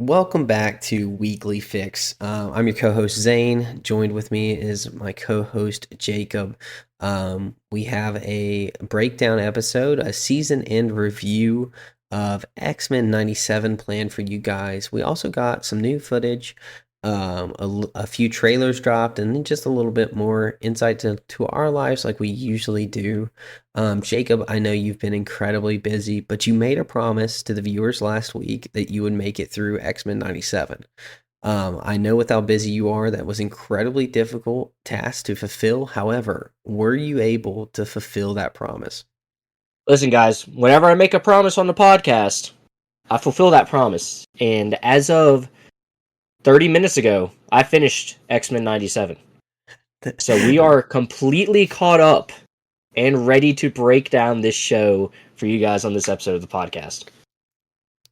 Welcome back to Weekly Fix. I'm your co-host Zane. Joined with me is my co-host Jacob. We have a breakdown episode, a season end review of X-Men '97 planned for you guys. We also got some new footage, a few trailers dropped, and then just a little bit more insight to our lives like we usually do. Jacob, I know you've been incredibly busy, but you made a promise to the viewers last week that you would make it through X-Men '97. I know with how busy you are, that was incredibly difficult task to fulfill. However, were you able to fulfill that promise? Listen, guys, whenever I make a promise on the podcast, I fulfill that promise. And as of 30 minutes ago, I finished X-Men '97. So we are completely caught up and ready to break down this show for you guys on this episode of the podcast.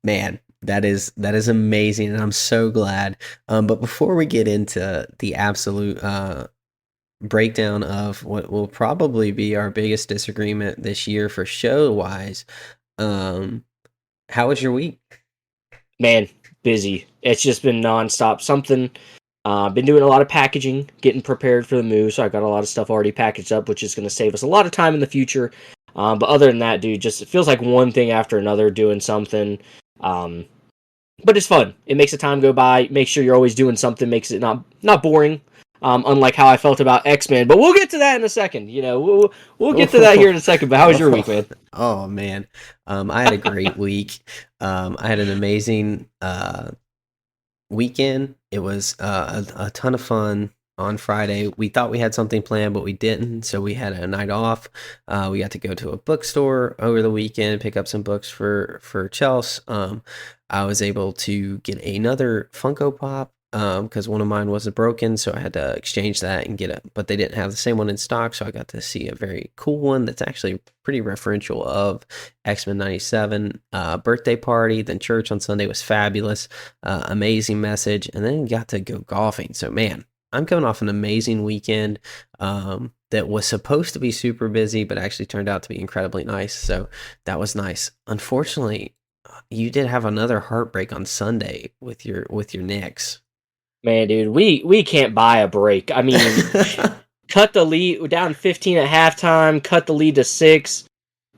Man, that is amazing, and I'm so glad. But before we get into the absolute breakdown of what will probably be our biggest disagreement this year for show wise, how was your week? Man, busy. It's just been nonstop. Been doing a lot of packaging, getting prepared for the move, so I got a lot of stuff already packaged up, which is going to save us a lot of time in the future. But other than that, dude, just it feels like one thing after another doing something. But it's fun. It makes the time go by. Make sure you're always doing something. Makes it not boring. Unlike how I felt about X-Men, but we'll get to that in a second. We'll get to that here in a second. But how was your week, man? Oh man, I had a great week. I had an amazing weekend. It was a ton of fun. On Friday, we thought we had something planned, but we didn't. So we had a night off. We got to go to a bookstore over the weekend, pick up some books for Chelsea. I was able to get another Funko Pop because one of mine wasn't broken, so I had to exchange that and get it. But they didn't have the same one in stock, so I got to see a very cool one that's actually pretty referential of X-Men '97. Birthday party, then church on Sunday was fabulous, amazing message, and then got to go golfing. So man, I'm coming off an amazing weekend that was supposed to be super busy, but actually turned out to be incredibly nice. So that was nice. Unfortunately, you did have another heartbreak on Sunday with your Knicks. Man, dude, we can't buy a break. I mean, cut the lead, we're down 15 at halftime, cut the lead to 6,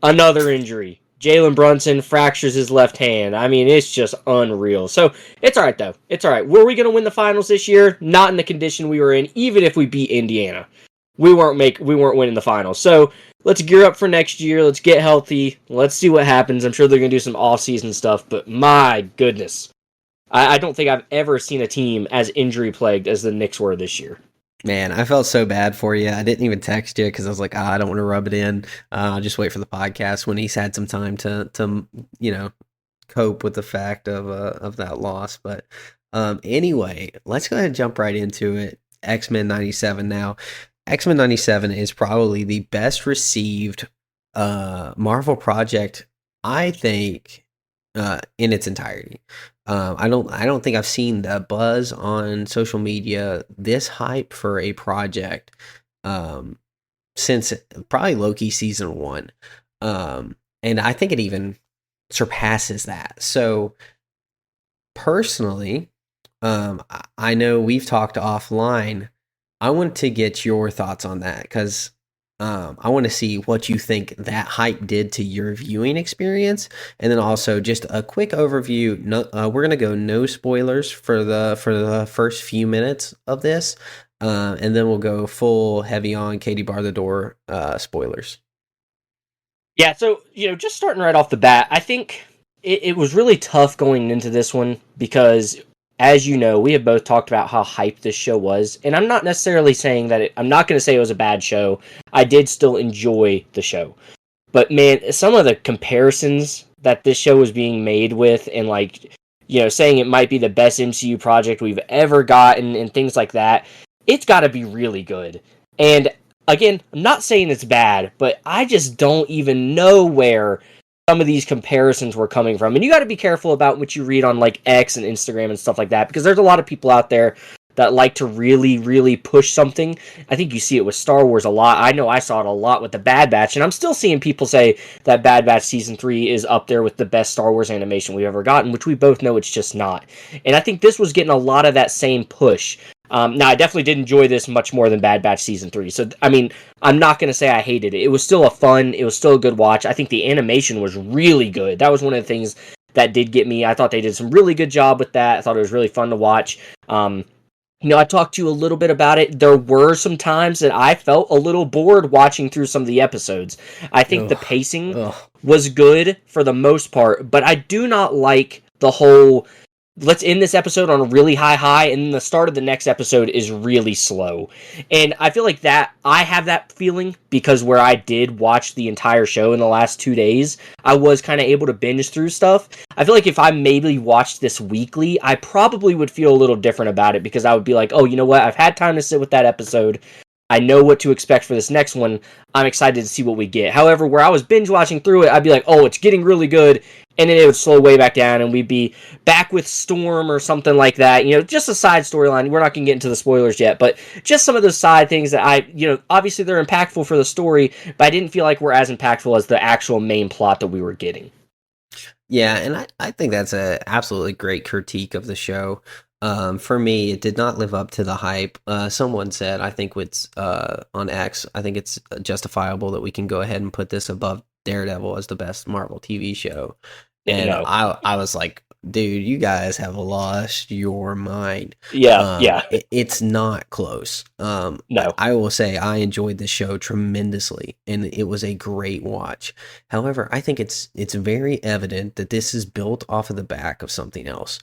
another injury. Jalen Brunson fractures his left hand. I mean, it's just unreal. So, it's all right, though. It's all right. Were we going to win the finals this year? Not in the condition we were in, even if we beat Indiana. We weren't winning the finals. So, let's gear up for next year. Let's get healthy. Let's see what happens. I'm sure they're going to do some off-season stuff, but my goodness. I don't think I've ever seen a team as injury-plagued as the Knicks were this year. Man, I felt so bad for you. I didn't even text you because I was like, I don't want to rub it in. I'll just wait for the podcast when he's had some time to cope with the fact of that loss. But anyway, let's go ahead and jump right into it. X-Men '97 now. X-Men '97 is probably the best received Marvel project, I think, in its entirety. I don't think I've seen the buzz on social media this hype for a project since probably Loki season 1. And I think it even surpasses that. So personally, I know we've talked offline. I want to get your thoughts on that because I want to see what you think that hype did to your viewing experience, and then also just a quick overview. No, we're gonna go no spoilers for the first few minutes of this, and then we'll go full heavy on Katie Bar the Door spoilers. Yeah, so, just starting right off the bat, I think it was really tough going into this one because, as you know, we have both talked about how hyped this show was, and I'm not necessarily saying that I'm not going to say it was a bad show. I did still enjoy the show. But man, some of the comparisons that this show was being made with and saying it might be the best MCU project we've ever gotten and things like that, it's got to be really good. And again, I'm not saying it's bad, but I just don't even know where some of these comparisons were coming from. And you got to be careful about what you read on X and Instagram and stuff like that, because there's a lot of people out there that like to really, really push something. I think you see it with Star Wars a lot. I know I saw it a lot with the Bad Batch, and I'm still seeing people say that Bad Batch Season 3 is up there with the best Star Wars animation we've ever gotten, which we both know it's just not. And I think this was getting a lot of that same push. Now, I definitely did enjoy this much more than Bad Batch Season 3. So, I mean, I'm not going to say I hated it. It was still it was still a good watch. I think the animation was really good. That was one of the things that did get me. I thought they did some really good job with that. I thought it was really fun to watch. I talked to you a little bit about it. There were some times that I felt a little bored watching through some of the episodes. I think the Ugh. pacing Ugh. was good for the most part, but I do not like the whole let's end this episode on a really high, and then the start of the next episode is really slow. And I feel like that I have that feeling because where I did watch the entire show in the last 2 days, I was kind of able to binge through stuff. I feel like if I maybe watched this weekly, I probably would feel a little different about it because I would be like, oh, you know what? I've had time to sit with that episode. I know what to expect for this next one. I'm excited to see what we get. However, where I was binge watching through it, I'd be like, oh, it's getting really good. And then it would slow way back down and we'd be back with Storm or something like that. Just a side storyline. We're not going to get into the spoilers yet, but just some of those side things that obviously they're impactful for the story, but I didn't feel like we're as impactful as the actual main plot that we were getting. Yeah, and I think that's a absolutely great critique of the show. For me, it did not live up to the hype. Someone said, I think it's on X, I think it's justifiable that we can go ahead and put this above Daredevil as the best Marvel TV show. And No. I was like, dude, you guys have lost your mind. Yeah. It's not close. No. I will say I enjoyed the show tremendously, and it was a great watch. However, I think it's very evident that this is built off of the back of something else,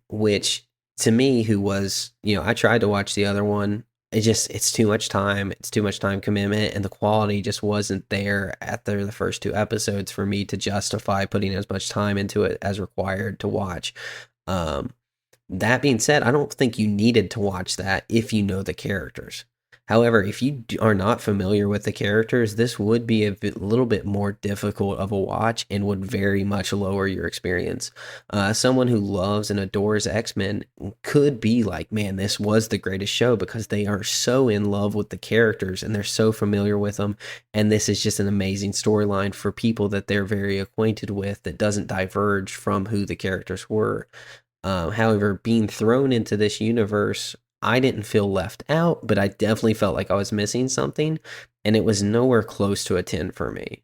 which to me, who was I tried to watch the other one. It's too much time. It's too much time commitment, and the quality just wasn't there after the first two episodes for me to justify putting as much time into it as required to watch. Um, that being said, I don't think you needed to watch that if you know the characters. However, if you are not familiar with the characters, this would be little bit more difficult of a watch and would very much lower your experience. Someone who loves and adores X-Men could be like, man, this was the greatest show because they are so in love with the characters and they're so familiar with them. And this is just an amazing storyline for people that they're very acquainted with that doesn't diverge from who the characters were. However, being thrown into this universe, I didn't feel left out, but I definitely felt like I was missing something, and it was nowhere close to a 10 for me.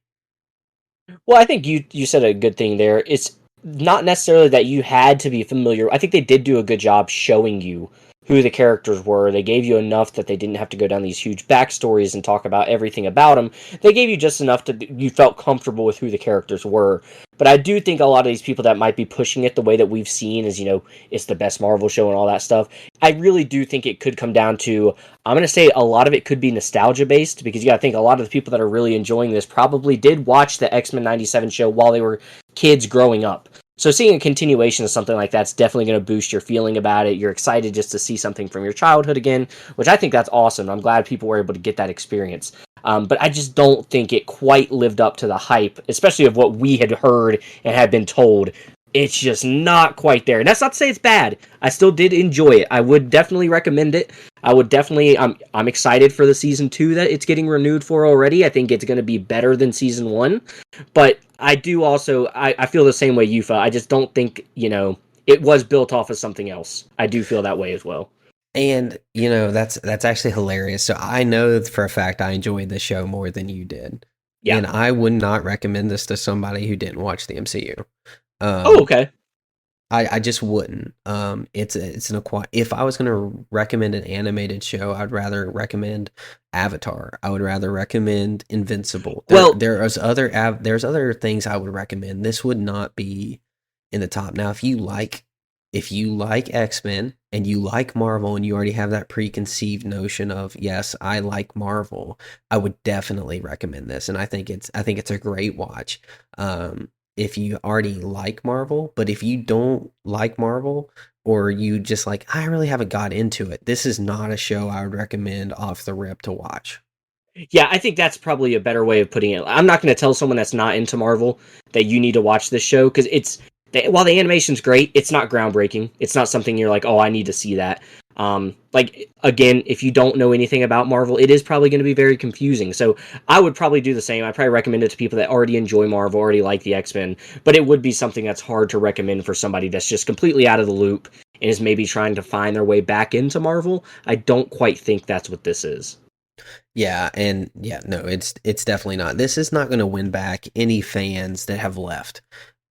Well, I think you said a good thing there. It's not necessarily that you had to be familiar. I think they did do a good job showing you who the characters were. They gave you enough that they didn't have to go down these huge backstories and talk about everything about them. They gave you just enough that you felt comfortable with who the characters were. But I do think a lot of these people that might be pushing it the way that we've seen is, it's the best Marvel show and all that stuff. I really do think it could come down to, I'm going to say a lot of it could be nostalgia based because you got to think a lot of the people that are really enjoying this probably did watch the X-Men 97 show while they were kids growing up. So seeing a continuation of something like that's definitely going to boost your feeling about it. You're excited just to see something from your childhood again, which I think that's awesome. I'm glad people were able to get that experience. But I just don't think it quite lived up to the hype, especially of what we had heard and had been told. It's just not quite there. And that's not to say it's bad. I still did enjoy it. I would definitely recommend it. I would definitely, I'm excited for the season 2 that it's getting renewed for already. I think it's going to be better than season 1. But I do also, I feel the same way you felt. I just don't think, it was built off of something else. I do feel that way as well. And that's actually hilarious. So I know for a fact I enjoyed the show more than you did, Yeah. and I would not recommend this to somebody who didn't watch the MCU. Oh, okay. I just wouldn't. It's an if I was gonna recommend an animated show, I'd rather recommend Avatar. I would rather recommend Invincible. Well, There's other things I would recommend. This would not be in the top. Now, if you like X-Men and you like Marvel and you already have that preconceived notion of, yes, I like Marvel, I would definitely recommend this. And I think it's a great watch. If you already like Marvel, but if you don't like Marvel or you just like, I really haven't got into it, this is not a show I would recommend off the rip to watch. yeah, I think that's probably a better way of putting it. I'm not going to tell someone that's not into Marvel that you need to watch this show because while the animation's great, it's not groundbreaking. It's not something you're like, oh, I need to see that. Like, again, if you don't know anything about Marvel, it is probably going to be very confusing. So I would probably do the same. I'd probably recommend it to people that already enjoy Marvel, already like the X-Men, but it would be something that's hard to recommend for somebody that's just completely out of the loop and is maybe trying to find their way back into Marvel. I don't quite think that's what this is. Yeah, and yeah, no, it's definitely not. This is not going to win back any fans that have left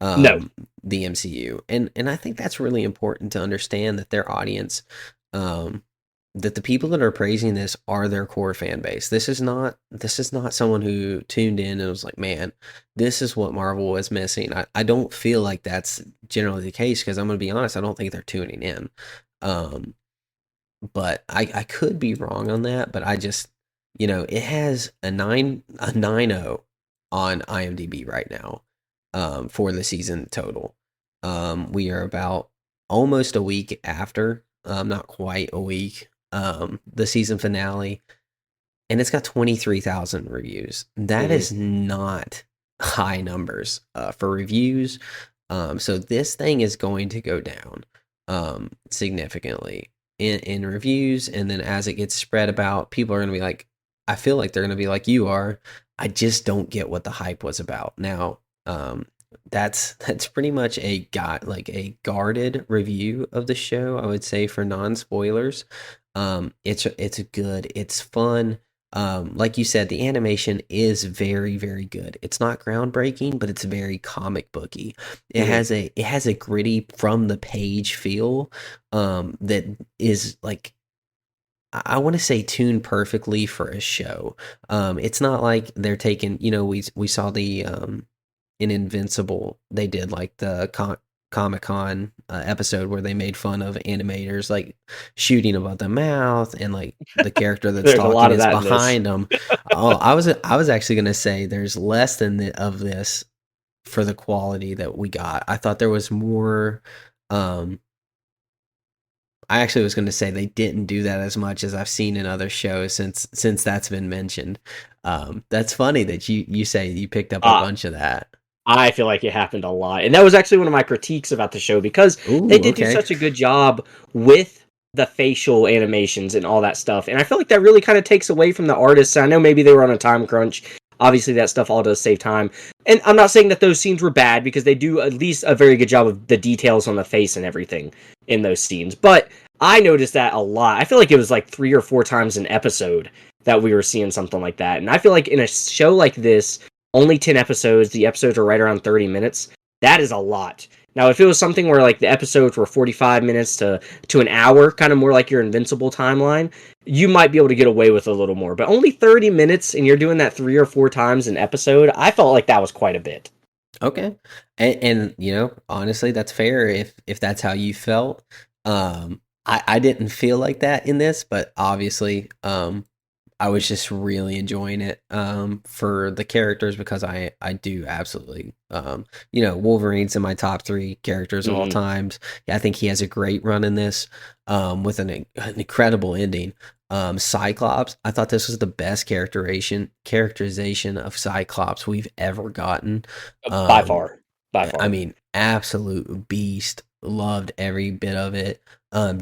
No. the MCU. And I think that's really important to understand that their audience um that the people that are praising this are their core fan base. This is not someone who tuned in and was like, "Man, this is what Marvel was missing." I don't feel like that's generally the case because I'm going to be honest, I don't think they're tuning in. Um but I could be wrong on that, but I just it has a 9.0 on IMDb right now, for the season total. We are about almost a week after, not quite a week, the season finale, and it's got 23,000 reviews. That Hmm. is not high numbers for reviews. So this thing is going to go down significantly in reviews, and then as it gets spread about, people are going to be like, I feel like they're going to be like you are. I just don't get what the hype was about. Now, that's pretty much a guarded review of the show, I would say, for non spoilers. It's good. It's fun. Like you said, the animation is very, very good. It's not groundbreaking, but it's very comic booky. Hmm. It has a gritty from the page feel that is like I want to say tuned perfectly for a show. It's not like they're taking, we saw the in Invincible, they did like the Comic Con episode where they made fun of animators like shooting above the mouth and like the character that's There's a talking lot of is that in this. behind them. Oh, I was actually gonna say there's less than of this for the quality that we got. I thought there was more. Um, I actually was going to say they didn't do that as much as I've seen in other shows since that's been mentioned. That's funny that you say you picked up a Uh, bunch of that. I feel like it happened a lot. And that was actually one of my critiques about the show because they Ooh, did do okay. such a good job with the facial animations and all that stuff. And I feel like that really kind of takes away from the artists. I know maybe they were on a time crunch. Obviously, that stuff all does save time. And I'm not saying that those scenes were bad because they do at least a very good job of the details on the face and everything in those scenes. But I noticed that a lot. I feel like it was like 3 or 4 times an episode that we were seeing something like that. And I feel like in a show like this, only 10 episodes, the episodes are right around 30 minutes. That is a lot. Now, if it was something where like the episodes were 45 minutes to an hour, kind of more like your Invincible timeline, you might be able to get away with a little more. But only 30 minutes and you're doing that 3 or 4 times an episode, I felt like that was quite a bit. Okay. And honestly, that's fair if that's how you felt. I didn't feel like that in this, but obviously, I was just really enjoying it for the characters because I do absolutely Wolverine's in my top three characters of all Mm-hmm. times. Yeah, I think he has a great run in this with an incredible ending. Cyclops, I thought this was the best characterization of Cyclops we've ever gotten. By Um, far. By I far. mean, absolute beast. Loved every bit of it.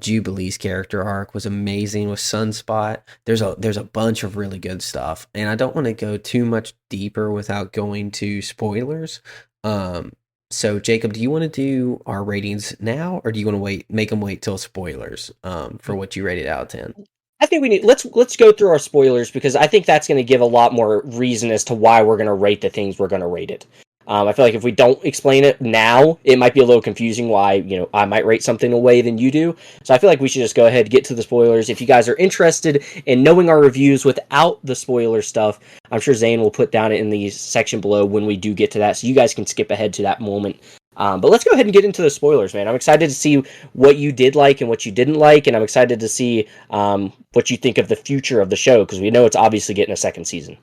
Jubilee's character arc was amazing with Sunspot. There's a bunch of really good stuff, and I don't want to go too much deeper without going to spoilers. Um, so Jacob, do you want to do our ratings now, or do you want to make them wait till spoilers for what you rated out of 10? I think we need let's go through our spoilers because I think that's going to give a lot more reason as to why we're going to rate the things we're going to rate it. I feel like if we don't explain it now, it might be a little confusing why I might rate something away than you do. So I feel like we should just go ahead and get to the spoilers. If you guys are interested in knowing our reviews without the spoiler stuff, I'm sure Zane will put down in the section below when we do get to that, so you guys can skip ahead to that moment. But let's go ahead and get into the spoilers, man. I'm excited to see what you did like and what you didn't like, and I'm excited to see what you think of the future of the show because we know it's obviously getting a second season.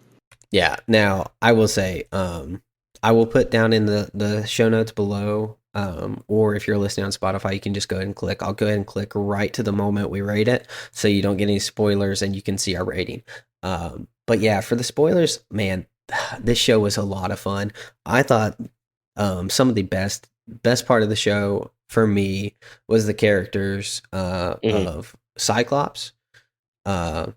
Yeah. Now, I will say, I will put down in the show notes below, or if you're listening on Spotify, you can just go ahead and click. I'll go ahead and click right to the moment we rate it, so you don't get any spoilers and you can see our rating. But yeah, for the spoilers, man, this show was a lot of fun. I thought some of the best part of the show for me was the characters Mm-hmm. Cyclops, uh,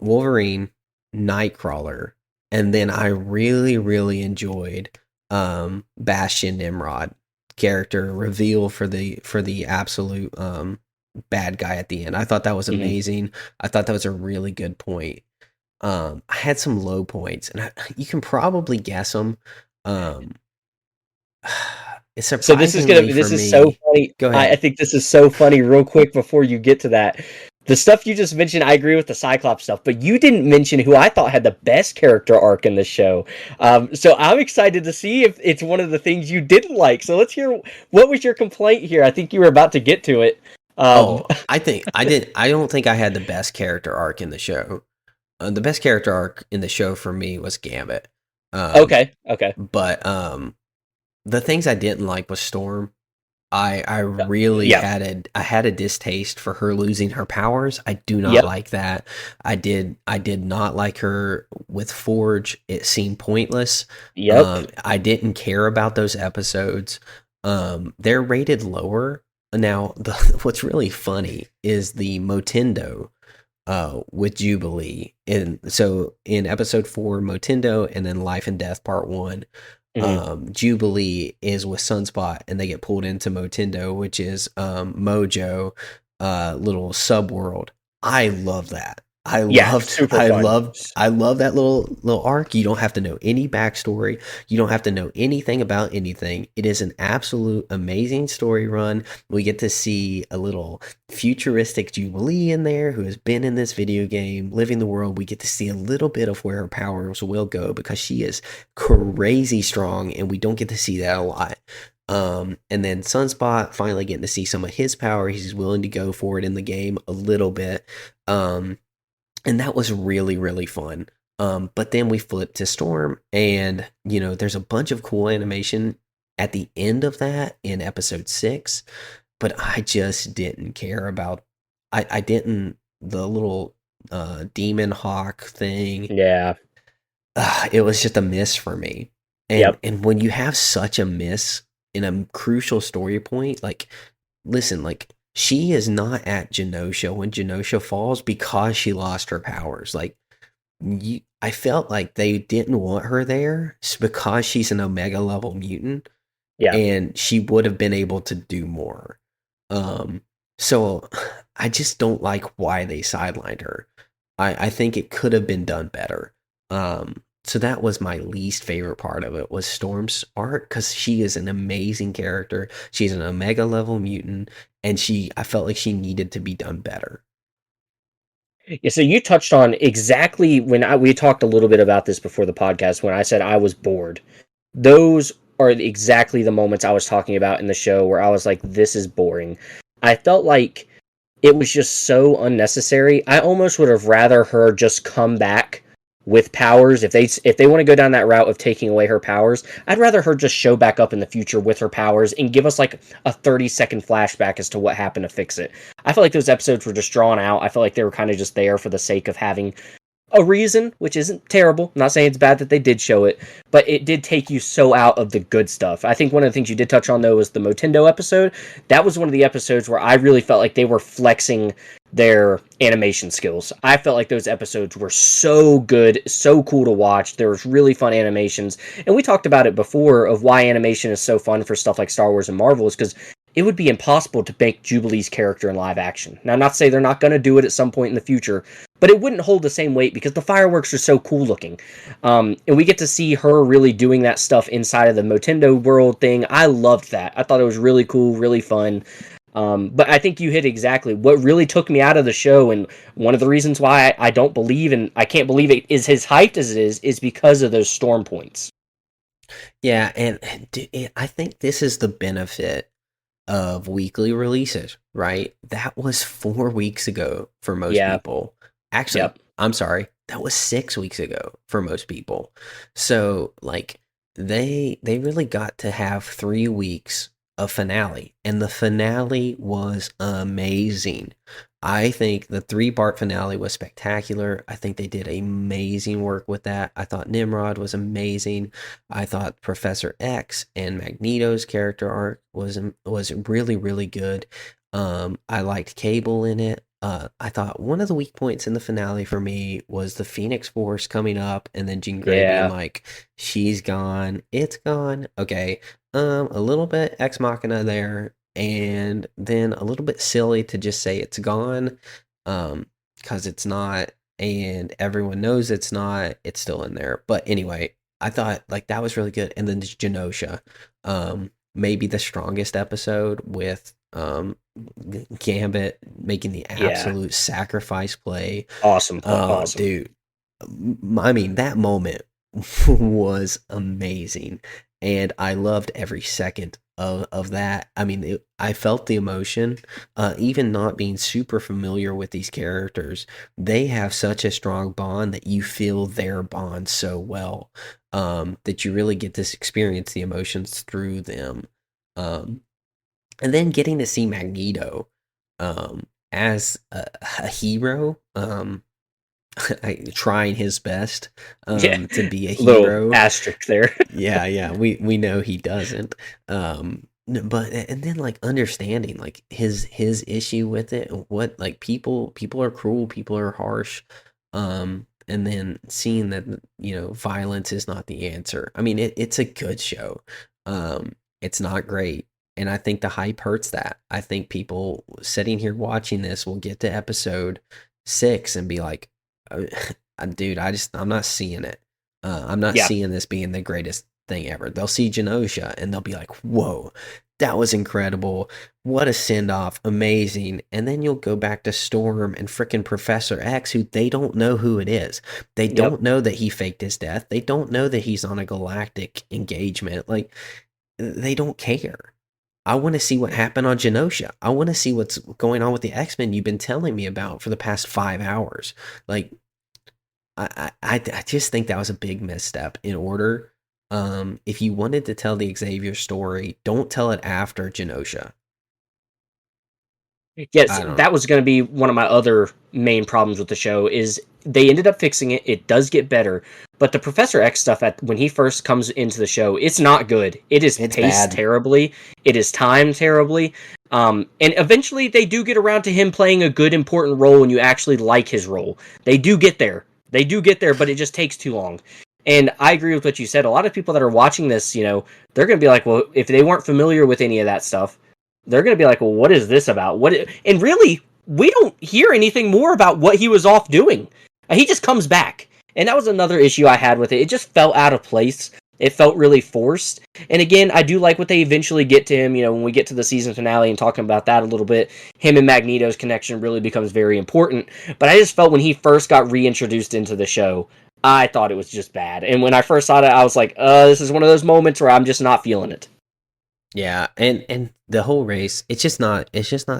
Wolverine, Nightcrawler, and then I really, really enjoyed Bastion Nimrod character reveal for the absolute bad guy at the end. I thought that was Mhm. amazing. I thought that was a really good point. I had some low points, and you can probably guess them. Um, So surprisingly for this is so me, funny. go I ahead. think this is so funny. Real quick before you get to that, the stuff you just mentioned, I agree with the Cyclops stuff, but you didn't mention who I thought had the best character arc in the show. So I'm excited to see if it's one of the things you didn't like. So let's hear what was your complaint here. I think you were about to get to it. Um, Oh, I think I did. I don't think I had the best character arc in the show. The best character arc in the show for me was Gambit. Um, okay, okay, but the things I didn't like was Storm. I really yeah, had a distaste for her losing her powers. I do not yep, like that. I did not like her with Forge. It seemed pointless. yep, I didn't care about those episodes. They're rated lower. Now, what's really funny is the Motendo with Jubilee. And so in episode 4, Motendo, and then Life and Death Part 1, mhm, Jubilee is with Sunspot, and they get pulled into Motendo, which is Mojo, little subworld. I love that. yeah, super fun. I love that little arc. You don't have to know any backstory. You don't have to know anything about anything. It is an absolute amazing story run. We get to see a little futuristic Jubilee in there who has been in this video game, living the world. We get to see a little bit of where her powers will go because she is crazy strong, and we don't get to see that a lot. And then Sunspot finally getting to see some of his power. He's willing to go for it in the game a little bit. Um, and that was really, really fun. But then we flip to Storm, and there's a bunch of cool animation at the end of that in episode 6, but I just didn't care about. I didn't the little demon hawk thing. Yeah, It was just a miss for me. yep, And when you have such a miss in a crucial story point, like, listen, like, she is not at Genosha when Genosha falls because she lost her powers. Like, I felt like they didn't want her there because she's an Omega level mutant, yeah. and she would have been able to do more. Um, so I just don't like why they sidelined her. I think it could have been done better. So that was my least favorite part of it was Storm's art because she is an amazing character. She's an Omega level mutant, and I felt like she needed to be done better. Yeah, so you touched on exactly we talked a little bit about this before the podcast when I said I was bored. Those are exactly the moments I was talking about in the show where I was like, this is boring. I felt like it was just so unnecessary. I almost would have rather her just come back with powers if they want to go down that route of taking away her powers. I'd rather her just show back up in the future with her powers and give us like a 30-second flashback as to what happened to fix it. I feel like those episodes were just drawn out. I feel like they were kind of just there for the sake of having a reason, which isn't terrible. I'm not saying it's bad that they did show it, but it did take you so out of the good stuff. I think one of the things you did touch on though was the Motendo episode. That was one of the episodes where I really felt like they were flexing their animation skills. I felt like those episodes were so good, so cool to watch. There was really fun animations. And we talked about it before of why animation is so fun for stuff like Star Wars and Marvel is because it would be impossible to make Jubilee's character in live action. Now, not to say they're not going to do it at some point in the future, but it wouldn't hold the same weight because the fireworks are so cool looking. And we get to see her really doing that stuff inside of the Motendo world thing. I loved that. I thought it was really cool, really fun. But I think you hit exactly what really took me out of the show, and one of the reasons why I don't believe and I can't believe it is as hyped as it is because of those storm points. Yeah, and I think this is the benefit of weekly releases, right? That was 4 weeks ago for most Yeah, people. Actually, yep. I'm sorry, that was 6 weeks ago for most people. So, like, they really got to have 3 weeks of finale, and the finale was amazing. I think the 3-part finale was spectacular. I think they did amazing work with that. I thought Nimrod was amazing. I thought Professor X and Magneto's character arc was really, really good. I liked Cable in it. I thought one of the weak points in the finale for me was the Phoenix Force coming up and then Jean Grey being Yeah, like, she's gone, it's gone. Okay. A little bit ex machina there, and then a little bit silly to just say it's gone. Um, because it's not, and everyone knows it's not, it's still in there. But anyway, I thought like that was really good. And then Genosha, maybe the strongest episode with Gambit making the yeah, absolute sacrifice play. awesome, awesome. Dude, I mean, that moment was amazing. And I loved every second of that. I mean, I felt the emotion, even not being super familiar with these characters. They have such a strong bond that you feel their bond so well, that you really get to experience the emotions through them. Um, and then getting to see Magneto as a hero, trying his best Yeah, to be a little hero. asterisk there. Yeah, yeah, we know he doesn't. But and then like understanding like his issue with it, and what like people are cruel, people are harsh, and then seeing that violence is not the answer. I mean, it's a good show. It's not great, and I think the hype hurts that. I think people sitting here watching this will get to episode 6 and be like, uh, dude, I'm not seeing it. I'm not Yeah, seeing this being the greatest thing ever. They'll see Genosha and they'll be like, whoa, that was incredible. What a send off. Amazing. And then you'll go back to Storm and frickin' Professor X, who they don't know who it is. They yep, don't know that he faked his death. They don't know that he's on a galactic engagement. Like, they don't care. I want to see what happened on Genosha. I want to see what's going on with the X-Men you've been telling me about for the past 5 hours. Like, I just think that was a big misstep in order. If you wanted to tell the Xavier story, don't tell it after Genosha. yes, I don't that was going to be one of my other main problems with the show. Is they ended up fixing it. It does get better, but the Professor X stuff at when he first comes into the show, it's not good. It is It's paced bad. terribly. It is timed terribly. And eventually they do get around to him playing a good important role, and you actually like his role. They do get there. They do get there, but it just takes too long. And I agree with what you said. A lot of people that are watching this, they're going to be like, well, if they weren't familiar with any of that stuff, they're going to be like, well, what is this about? And really, we don't hear anything more about what he was off doing. He just comes back. And that was another issue I had with it. It just felt out of place. It felt really forced. And again, I do like what they eventually get to him. When we get to the season finale and talking about that a little bit, him and Magneto's connection really becomes very important. But I just felt when he first got reintroduced into the show, I thought it was just bad. And when I first saw it, I was like, this is one of those moments where I'm just not feeling it. Yeah, and the whole race, it's just not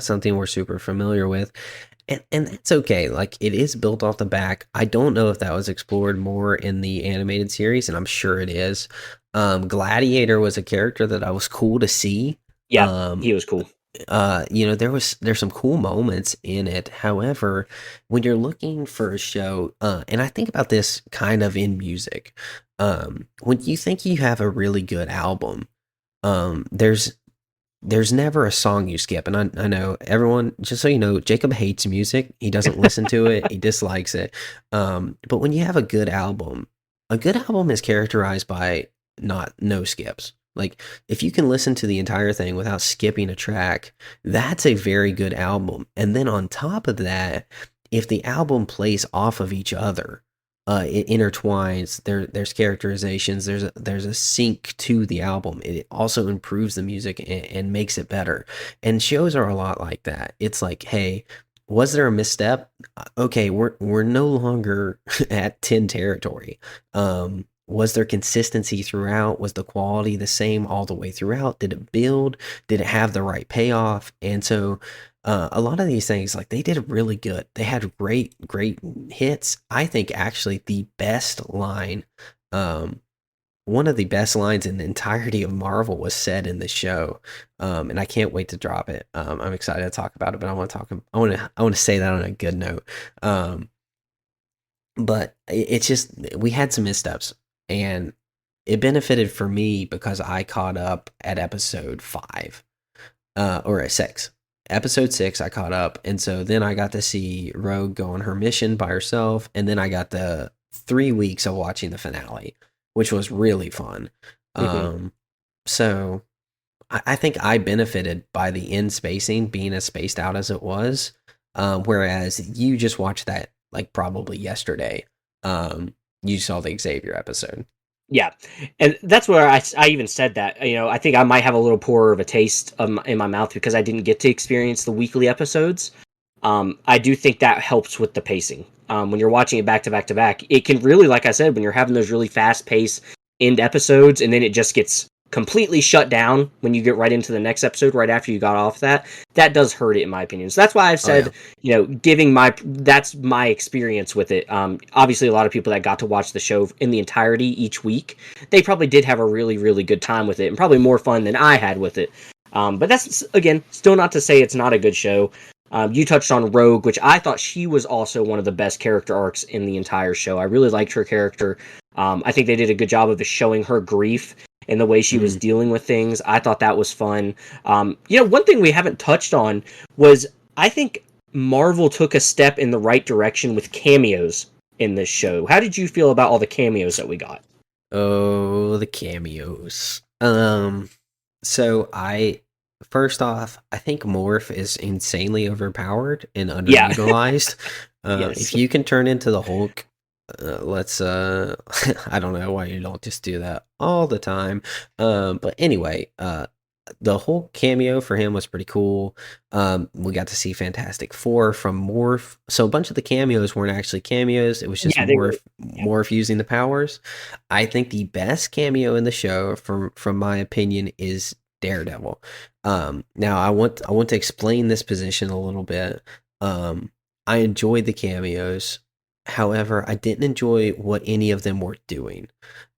something we're super familiar with. And that's okay. Like it is built off the back. I don't know if that was explored more in the animated series, and I'm sure it is. Gladiator was a character that I was cool to see. Yeah, Um, he was cool. there's some cool moments in it. However, when you're looking for a show, and I think about this kind of in music, when you think you have a really good album, there's never a song you skip. And I know everyone, just so you know, Jacob hates music. He doesn't listen to it. He dislikes it. But when you have a good album is characterized by not no skips. Like if you can listen to the entire thing without skipping a track, that's a very good album. And then on top of that, if the album plays off of each other, it intertwines. There's characterizations. There's a sync to the album. It also improves the music and makes it better. And shows are a lot like that. It's like, hey, was there a misstep? Okay, we're no longer at 10 territory. Was there consistency throughout? Was the quality the same all the way throughout? Did it build? Did it have the right payoff? And so a lot of these things, like they did really good. They had great hits. I think actually the best line, um, one of the best lines in the entirety of Marvel was said in the show, and I can't wait to drop it. I'm excited to talk about it, but I want to say that on a good note. But it's just we had some missteps, and it benefited for me because I caught up at episode 5 or at 6. episode 6 I caught up, and so then I got to see Rogue go on her mission by herself, and then I got the 3 weeks of watching the finale, which was really fun. Hmm. Um, so I think I benefited by the end spacing being as spaced out as it was, whereas you just watched that like probably yesterday. You saw the Xavier episode. Yeah, and that's where I even said that. I think I might have a little poorer of a taste in my mouth because I didn't get to experience the weekly episodes. I do think that helps with the pacing. When you're watching it back to back to back, it can really, like I said, when you're having those really fast paced end episodes, and then it just gets completely shut down when you get right into the next episode right after you got off that does hurt it in my opinion. So that's why I've Oh yeah. said, that's my experience with it. Obviously a lot of people that got to watch the show in the entirety each week, they probably did have a really really good time with it, and probably more fun than I had with it. But that's, again, still not to say it's not a good show. You touched on Rogue, which I thought she was also one of the best character arcs in the entire show. I really liked her character. I think they did a good job of showing her grief and the way she was Mm. dealing with things. I thought that was fun. One thing we haven't touched on was, I think Marvel took a step in the right direction with cameos in this show. How did you feel about all the cameos that we got? Oh, the cameos. So I first off, I think Morph is insanely overpowered and Yeah. underutilized. Yes. If you can turn into the Hulk, let's I don't know why you don't just do that all the time. But anyway, the whole cameo for him was pretty cool. We got to see Fantastic Four from Morph. So a bunch of the cameos weren't actually cameos. It was just Yeah, they were. Yeah. Morph using the powers. I think the best cameo in the show, from my opinion, is Daredevil. Now I want to explain this position a little bit. I enjoyed the cameos. However, I didn't enjoy what any of them were doing.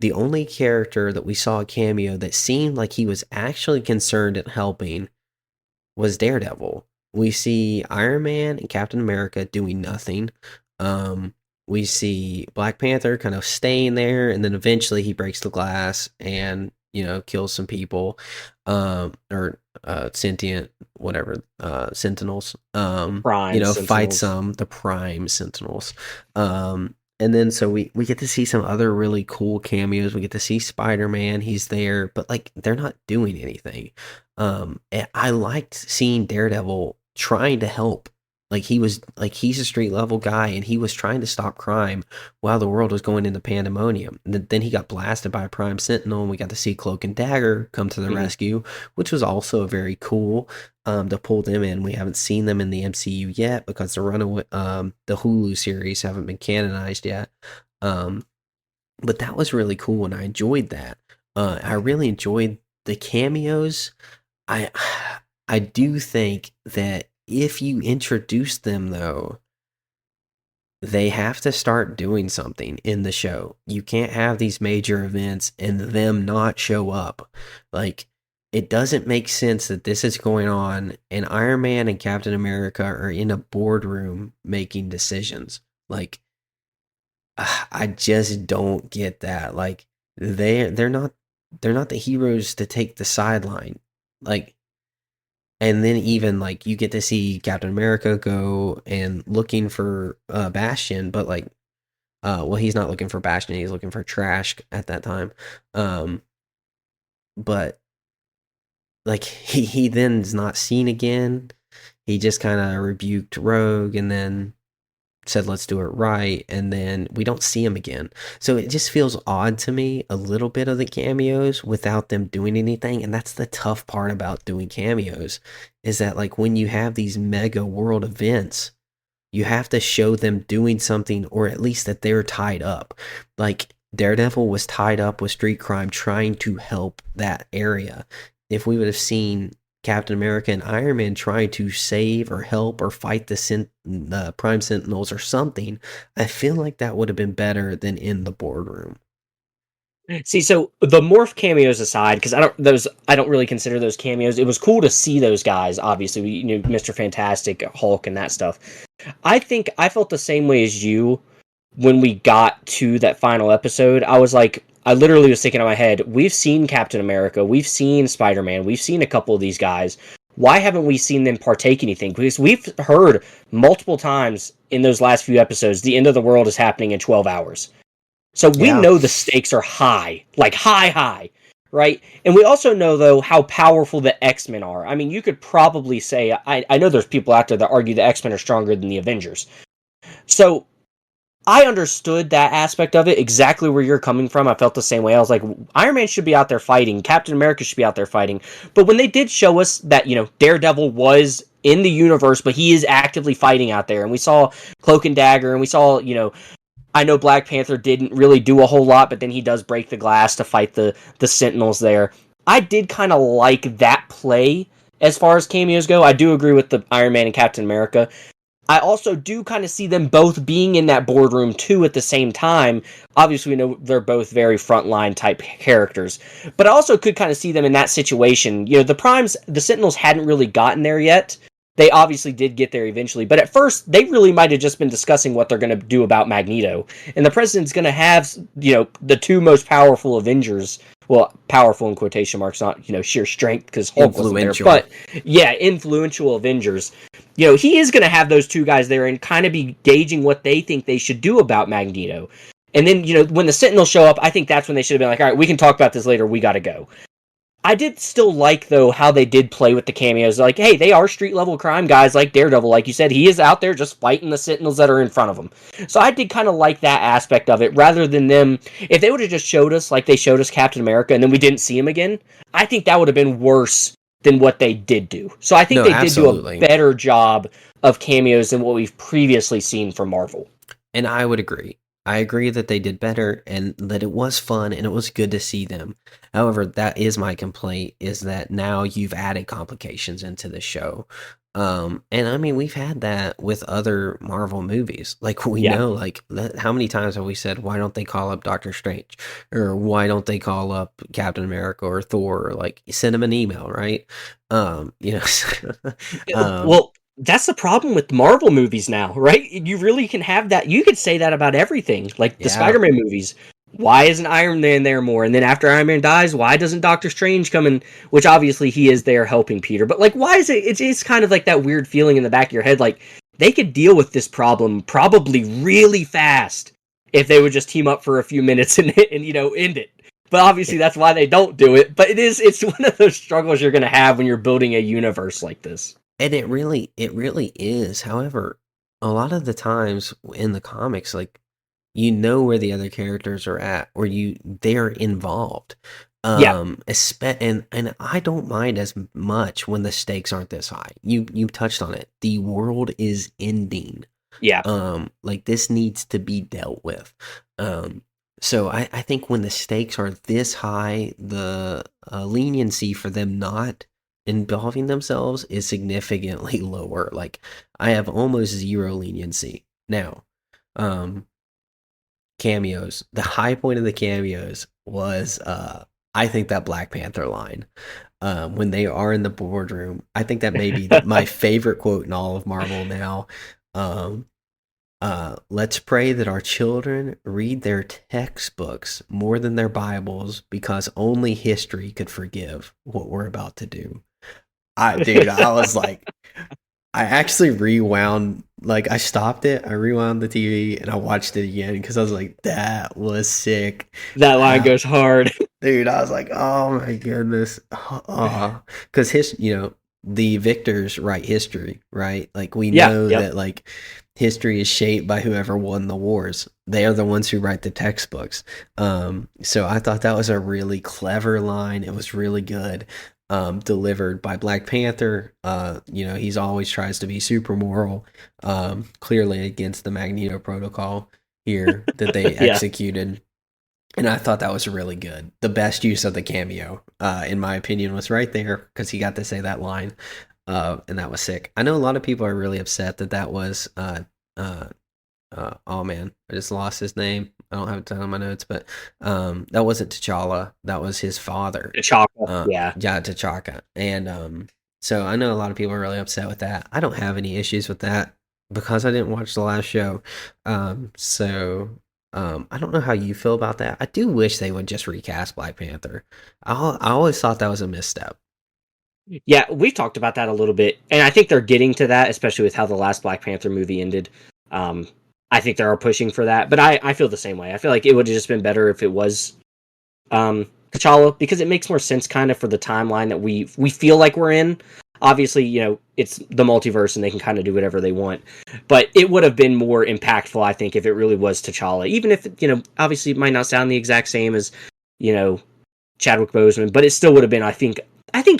The only character that we saw a cameo that seemed like he was actually concerned at helping was Daredevil. We see Iron Man and Captain America doing nothing. Um, we see Black Panther kind of staying there, and then eventually he breaks the glass and kills some people, or sentient whatever sentinels. Prime Fights Sentinels. some the Prime Sentinels. And then so we get to see some other really cool cameos. We get to see Spider-Man. He's there, but like they're not doing anything. And I liked seeing Daredevil trying to help. He's a street level guy, and he was trying to stop crime while the world was going into pandemonium. And then he got blasted by a Prime Sentinel, and we got to see Cloak and Dagger come to the Mhm. rescue, which was also very cool. To pull them in, we haven't seen them in the MCU yet because the Hulu series haven't been canonized yet. Um, but that was really cool, and I enjoyed that. I really enjoyed the cameos. I I do think that if you introduce them though, they have to start doing something in the show. You can't have these major events and them not show up. Like it doesn't make sense that this is going on and Iron Man and Captain America are in a boardroom making decisions. Like I just don't get that. Like they're not the heroes to take the sideline. Like, and then even like you get to see Captain America go and looking for Bastion, but like well he's not looking for Bastion, he's looking for Trash at that time. Um but like he then is not seen again. He just kind of rebuked Rogue and then said let's do it right, and then we don't see him again. So it just feels odd to me, a little bit of the cameos without them doing anything. And that's the tough part about doing cameos, is that like when you have these mega world events, you have to show them doing something, or at least that they're tied up. Like Daredevil was tied up with street crime trying to help that area. If we would have seen Captain America and Iron Man trying to save or help or fight the Prime Sentinels or something, I feel like that would have been better than in the boardroom. See, so the morph cameos aside, because I don't really consider those cameos. It was cool to see those guys. Obviously, Mr. Fantastic, Hulk, and that stuff. I think I felt the same way as you when we got to that final episode. I literally was thinking in my head, we've seen Captain America, we've seen Spider-Man, we've seen a couple of these guys. why haven't we seen them partake anything? Because we've heard multiple times in those last few episodes, the end of the world is happening in 12 hours. So we Yeah. know the stakes are high, like high, right? And we also know, though, how powerful the X-Men are. I mean, you could probably say, I know there's people out there that argue the X-Men are stronger than the Avengers. So I understood that aspect of it, exactly where you're coming from. I felt the same way. I was like, Iron Man should be out there fighting. Captain America should be out there fighting. But when they did show us that, Daredevil was in the universe, but he is actively fighting out there, and we saw Cloak and Dagger, and we saw, I know Black Panther didn't really do a whole lot, but then he does break the glass to fight the Sentinels there. I did kind of like that play as far as cameos go. I do agree with the Iron Man and Captain America. I also do kind of see them both being in that boardroom too at the same time. Obviously, we know they're both very frontline type characters, but I also could kind of see them in that situation. The Primes, the Sentinels hadn't really gotten there yet. They obviously did get there eventually, but at first they really might have just been discussing what they're going to do about Magneto. And the president's going to have, the two most powerful Avengers. Well, powerful in quotation marks, not, sheer strength because Hulk wasn't there, Influential. but yeah, influential Avengers. He is going to have those two guys there and kind of be gauging what they think they should do about Magneto. And then, when the Sentinels show up, I think that's when they should have been like, all right, we can talk about this later. We got to go. I did still like, though, how they did play with the cameos. Like, hey, they are street-level crime guys like Daredevil. Like you said, he is out there just fighting the Sentinels that are in front of him. So I did kind of like that aspect of it, rather than them... If they would have just showed us, like they showed us Captain America, and then we didn't see him again, I think that would have been worse than what they did do. So I think No, they did do a absolutely. better job of cameos than what we've previously seen from Marvel. And I would agree. I agree that they did better and that it was fun and it was good to see them. However, that is my complaint, is that now you've added complications into the show. And I mean, we've had that with other Marvel movies. Like, we Yeah. know, like, how many times have we said, why don't they call up Doctor Strange? Or why don't they call up Captain America or Thor? Or, like, send them an email, right? You know, um, Well, that's the problem with Marvel movies now, right? You really can have that. You could say that about everything. Like the yeah. Spider-Man movies. Why isn't Iron Man there more? And then after Iron Man dies, why doesn't Doctor Strange come in? Which obviously he is there helping Peter. But like, why is it? It's kind of like that weird feeling in the back of your head. Like they could deal with this problem probably really fast if they would just team up for a few minutes and end it. But obviously that's why they don't do it. But it's one of those struggles you're going to have when you're building a universe like this. And it really is. However, a lot of the times in the comics, like, you know where the other characters are at, or they're involved. Yeah, And I don't mind as much when the stakes aren't this high. You touched on it. The world is ending. yeah. Like, this needs to be dealt with. Um, so I think when the stakes are this high, the leniency for them not involving themselves is significantly lower. Like, I have almost zero leniency now. Um, Cameos. The high point of the cameos was, I think, that Black Panther line. When they are in the boardroom, I think that may be my favorite quote in all of Marvel now. Um, let's pray that our children read their textbooks more than their Bibles, because only history could forgive what we're about to do. Dude, I was like, I actually rewound, like, I stopped it, I rewound the TV, and I watched it again because I was like, that was sick. That line Uh, goes hard. Dude, I was like, oh my goodness. Because the victors write history, right? Like, we Yeah, know yep. that, like, history is shaped by whoever won the wars. They are the ones who write the textbooks. So I thought that was a really clever line. It was really good. Delivered by Black Panther. He's always tries to be super moral, clearly against the Magneto Protocol here that they Yeah. executed. And I thought that was really good. The best use of the cameo, in my opinion, was right there because he got to say that line, and that was sick. I know a lot of people are really upset that was. Uh, oh man, I just lost his name. I don't have it down on my notes, but that wasn't T'Challa. That was his father. T'Chaka. Yeah. Yeah, T'Chaka. And so I know a lot of people are really upset with that. I don't have any issues with that because I didn't watch the last show. I don't know how you feel about that. I do wish they would just recast Black Panther. I always thought that was a misstep. Yeah, we've talked about that a little bit, and I think they're getting to that, especially with how the last Black Panther movie ended. Um, I think they are pushing for that, but I feel the same way. I feel like it would have just been better if it was T'Challa, because it makes more sense kind of for the timeline that we feel like we're in. Obviously, it's the multiverse and they can kind of do whatever they want, but it would have been more impactful, I think, if it really was T'Challa. Even if obviously it might not sound the exact same as you know Chadwick Boseman, but it still would have been. I think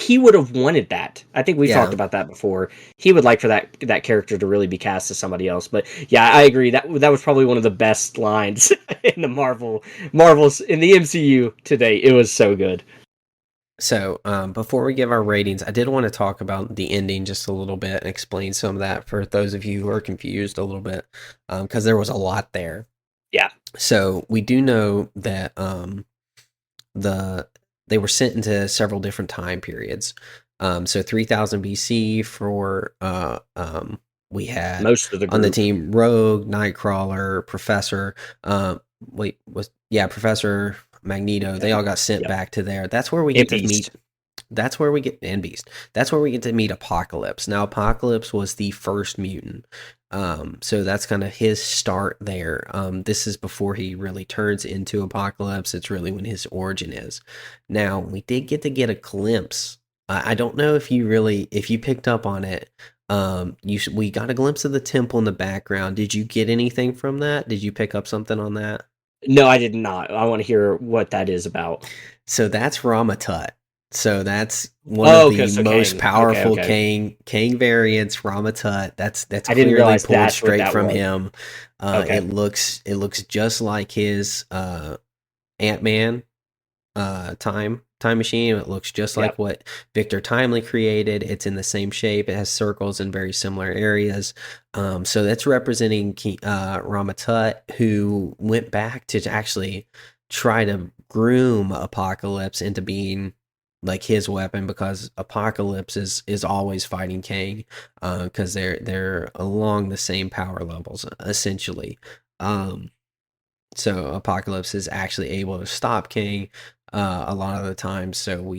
he would have wanted that. I think we've talked Yeah. about that before. He would like for that character to really be cast as somebody else. But yeah, I agree. That was probably one of the best lines in the Marvels in the MCU today. It was so good. So, before we give our ratings, I did want to talk about the ending just a little bit and explain some of that for those of you who are confused a little bit, because there was a lot there. Yeah, So we do know that the they were sent into several different time periods. So 3000 BC for we had most of the on the group. team Rogue, Nightcrawler, Professor. Professor Magneto. They all got sent Yep. back to there. That's where we And get to meet. Beast. That's where we get and Beast. That's where we get to meet Apocalypse. Now, Apocalypse was the first mutant. So that's kind of his start there. This is before he really turns into Apocalypse. It's really when his origin is. Now, we did get a glimpse. I don't know if you picked up on it. We got a glimpse of the temple in the background. Did you get anything from that? Did you pick up something on that? No, I did not. I want to hear what that is about. So that's Ramatut. So that's one of Oh, okay, the so most Kang. Okay, powerful okay. Kang variants, Ramatut. That's I didn't clearly realize pulled that's what straight that from was. him. Okay. It looks just like his Ant-Man time machine. It looks just like Yep. what Victor Timely created. It's in the same shape. It has circles in very similar areas. So that's representing Ramatut, who went back to actually try to groom Apocalypse into being like his weapon, because Apocalypse is always fighting Kang, because they're along the same power levels essentially. Um, so Apocalypse is actually able to stop King a lot of the time. So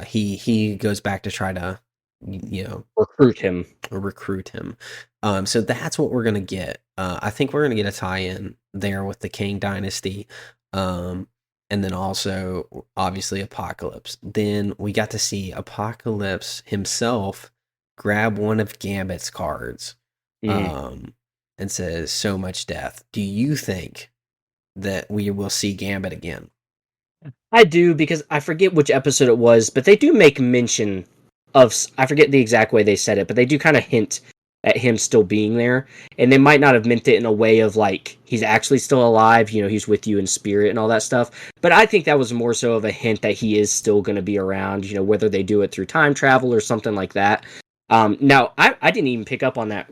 he goes back to try to Recruit him. recruit him. So that's what we're gonna get. I think we're gonna get a tie-in there with the King Dynasty, um, and then also obviously Apocalypse. Then we got to see Apocalypse himself grab one of Gambit's cards, Mm. um, and says, "So much death." Do you think that we will see Gambit again? I do, because I forget which episode it was, but they do make mention of. I forget the exact way they said it, but they do kind of hint at him still being there, and they might not have meant it in a way of like he's actually still alive. He's with you in spirit and all that stuff. But I think that was more so of a hint that he is still going to be around. Whether they do it through time travel or something like that. Now, I didn't even pick up on that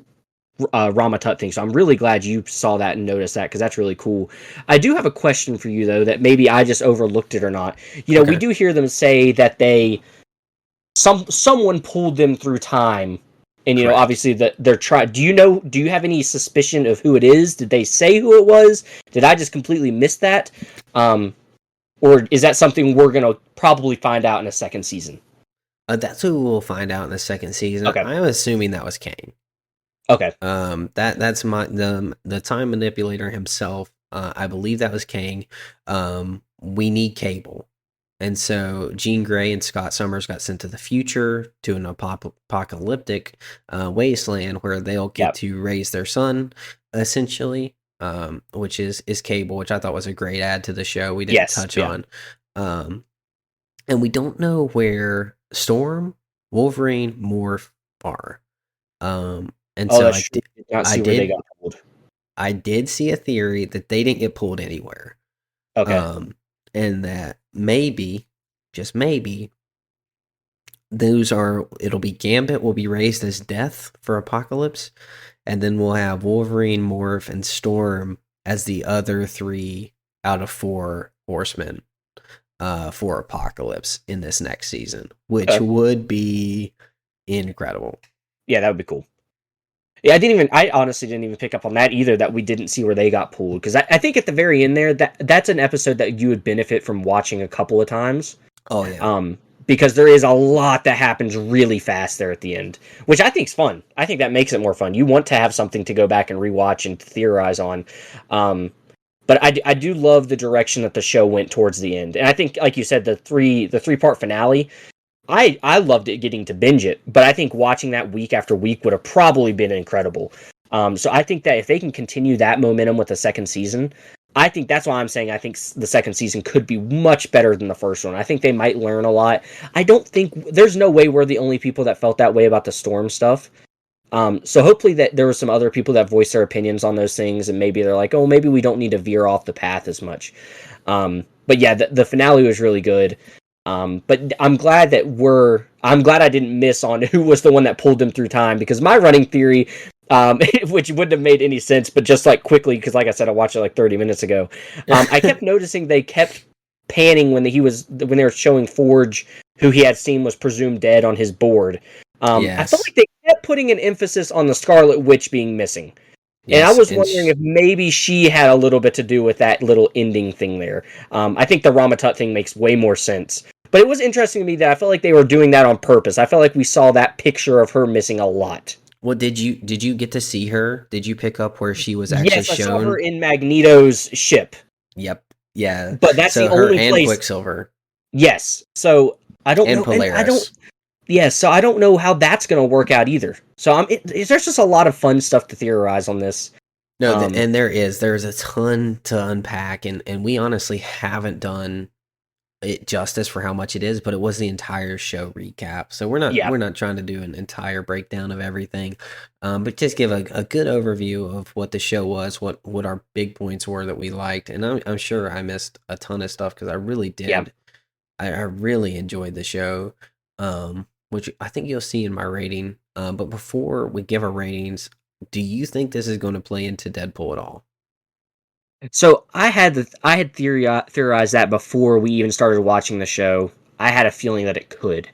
Ramatut thing. So I'm really glad you saw that and noticed that, because that's really cool. I do have a question for you though, that maybe I just overlooked it or not. We Okay. do hear them say that someone pulled them through time, and Correct. obviously that they're trying. Do you have any suspicion of who it is? Did they say who it was? Did I just completely miss that? Um, or is that something we're gonna probably find out in a second season? That's who we'll find out in the second season. Okay. I'm assuming that was Kang. Okay. That's the time manipulator himself. I believe that was Kang. We need Cable, and so Jean Grey and Scott Summers got sent to the future to an apocalyptic wasteland where they'll get Yep. to raise their son, essentially. Which is Cable, which I thought was a great add to the show. We didn't Yes. touch Yeah. on, um, and we don't know where Storm, Wolverine, Morph are. And Oh, so that's true. Did not I see where they did got pulled. I did see a theory that they didn't get pulled anywhere. Okay. Um, and that maybe, just maybe, it'll be Gambit will be raised as Death for Apocalypse, and then we'll have Wolverine, Morph, and Storm as the other three out of four horsemen for Apocalypse in this next season, which Okay. would be incredible. Yeah, that would be cool. Yeah, I honestly didn't even pick up on that either, that we didn't see where they got pulled. Because I think at the very end there, that's an episode that you would benefit from watching a couple of times. Oh yeah. because there is a lot that happens really fast there at the end, which I think is fun. I think that makes it more fun. You want to have something to go back and rewatch and theorize on. Um, but I do love the direction that the show went towards the end, and I think, like you said, the three part finale. I loved it getting to binge it, but I think watching that week after week would have probably been incredible. So I think that if they can continue that momentum with the second season, I think that's why I'm saying I think the second season could be much better than the first one. I think they might learn a lot. I don't think there's no way we're the only people that felt that way about the Storm stuff. So hopefully that there were some other people that voiced their opinions on those things, and maybe they're like, oh, maybe we don't need to veer off the path as much. But yeah, the finale was really good. But I'm glad I didn't miss on who was the one that pulled them through time, because my running theory, which wouldn't have made any sense, but just like quickly, because like I said, I watched it like 30 minutes ago. I kept noticing they kept panning when they were showing Forge, who he had seen was presumed dead on his board. I felt Yes. like they kept putting an emphasis on the Scarlet Witch being missing. And I Yes. was wondering if maybe she had a little bit to do with that little ending thing there. I think the Ramatut thing makes way more sense. But it was interesting to me that I felt like they were doing that on purpose. I felt like we saw that picture of her missing a lot. Well, did you get to see her? Did you pick up where she was actually Yes, I saw her shown? in Magneto's ship, Yep. Yeah. but that's the So her only and place. Quicksilver Yes. So I don't and know, and I don't. Polaris. Yeah, so I don't know how that's going to work out either. So there's just a lot of fun stuff to theorize on this. No, Um, and there's a ton to unpack, and we honestly haven't done it justice for how much it is, but it was the entire show recap. So yeah, we're not trying to do an entire breakdown of everything, but just give a good overview of what the show was, what our big points were that we liked, and I'm sure I missed a ton of stuff because I really yeah. did. I really enjoyed the show, which I think you'll see in my rating. But before we give our ratings, do you think this is going to play into Deadpool at all? So I had theorized that before we even started watching the show. I had a feeling that it could.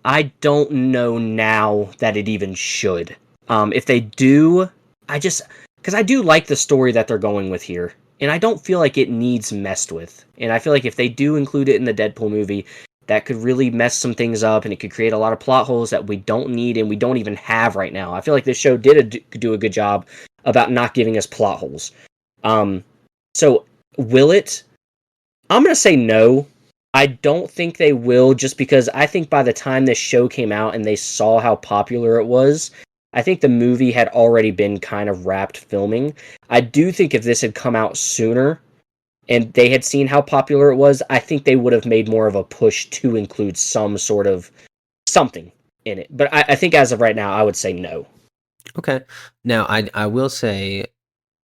I don't know now that it even should. If they do, I just because I do like the story that they're going with here, and I don't feel like it needs messed with. And I feel like if they do include it in the Deadpool movie, that could really mess some things up, and it could create a lot of plot holes that we don't need and we don't even have right now. I feel like this show do a good job about not giving us plot holes. Um, so will it? I'm gonna say no. I don't think they will, just because I think by the time this show came out and they saw how popular it was, I think the movie had already been kind of wrapped filming. I do think if this had come out sooner and they had seen how popular it was, I think they would have made more of a push to include some sort of something in it. But I think as of right now, I would say no. Okay. Now I will say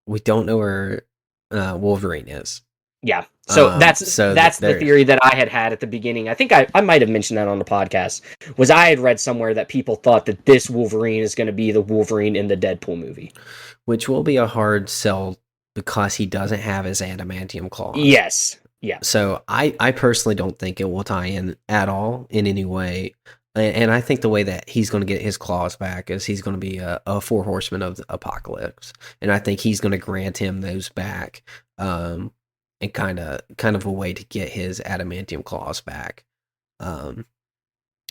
we don't know where Wolverine is. Yeah. So that's the there. theory that I had at the beginning. I think I might have mentioned that on the podcast. Was I had read somewhere that people thought that this Wolverine is going to be the Wolverine in the Deadpool movie. Which will be a hard sell because he doesn't have his adamantium claws. Yes. Yeah. So I personally don't think it will tie in at all in any way. And I think the way that he's going to get his claws back is he's going to be a four horseman of the apocalypse, and I think he's going to grant him those back, and kind of a way to get his adamantium claws back. Um,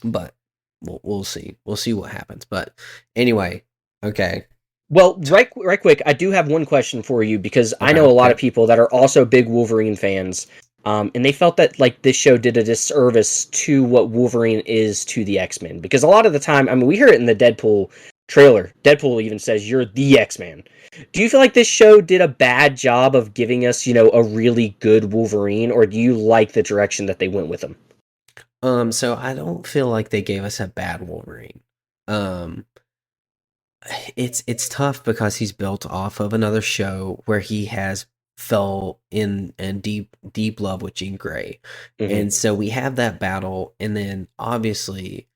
but we'll see. We'll see what happens. But anyway, okay, Well, right quick, I do have one question for you, because I know okay, a lot of yep. people that are also big Wolverine fans, and they felt that like this show did a disservice to what Wolverine is to the X-Men, because a lot of the time, I mean, we hear it in the Deadpool trailer. Deadpool even says you're the X-Man. Do you feel like this show did a bad job of giving us, a really good Wolverine, or do you like the direction that they went with him? So I don't feel like they gave us a bad Wolverine. Um, it's tough because he's built off of another show where he has fell in deep love with Jean Grey, Hmm. and so we have that battle, and then obviously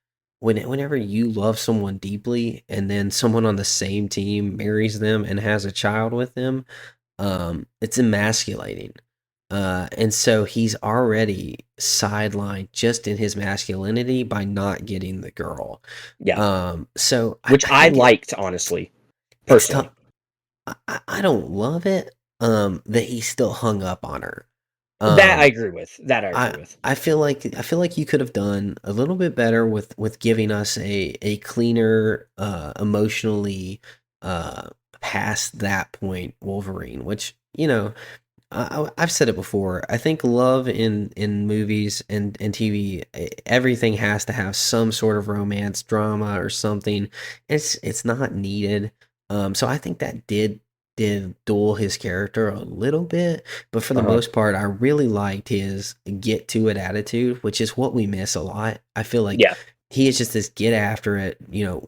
whenever you love someone deeply and then someone on the same team marries them and has a child with them, it's emasculating. And so he's already sidelined just in his masculinity by not getting the girl. Yeah, So which I I think liked, honestly, it's tough. personally. I don't love it. That he's still hung up on her. That I Um, agree with. That I agree I with. I feel like you could have done a little bit better with giving us a cleaner, emotionally, uh, past that point Wolverine, which I've said it before. I think love in movies and TV, everything has to have some sort of romance, drama, or something. It's not needed. So I think that did dull his character a little bit, but for the Uh-huh. most part, I really liked his get to it attitude, which is what we miss a lot. I feel like Yeah. he is just this get after it.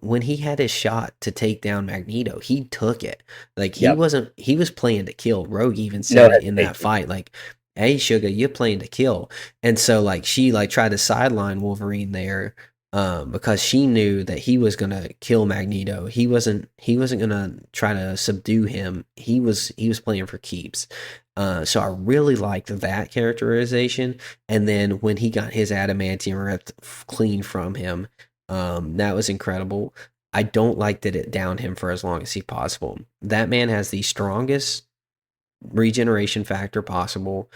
When he had his shot to take down Magneto, he took it. Like Yep. he was playing to kill. Rogue even No said it in that hesitation. fight, like, "Hey, Sugar, you're playing to kill." And so like she like tried to sideline Wolverine there, because she knew that he was gonna kill Magneto. He wasn't gonna try to subdue him. He was playing for keeps. So I really liked that characterization. And then when he got his adamantium ripped clean from him, that was incredible. I don't like that it downed him for as long as he possible. That man has the strongest regeneration factor possible.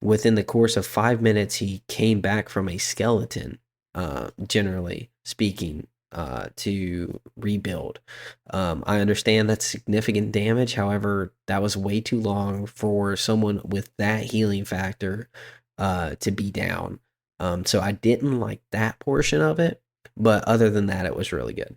Within the course of 5 minutes, he came back from a skeleton, generally speaking, to rebuild. I understand that's significant damage. However, that was way too long for someone with that healing factor to be down. So I didn't like that portion of it. But other than that, it was really good.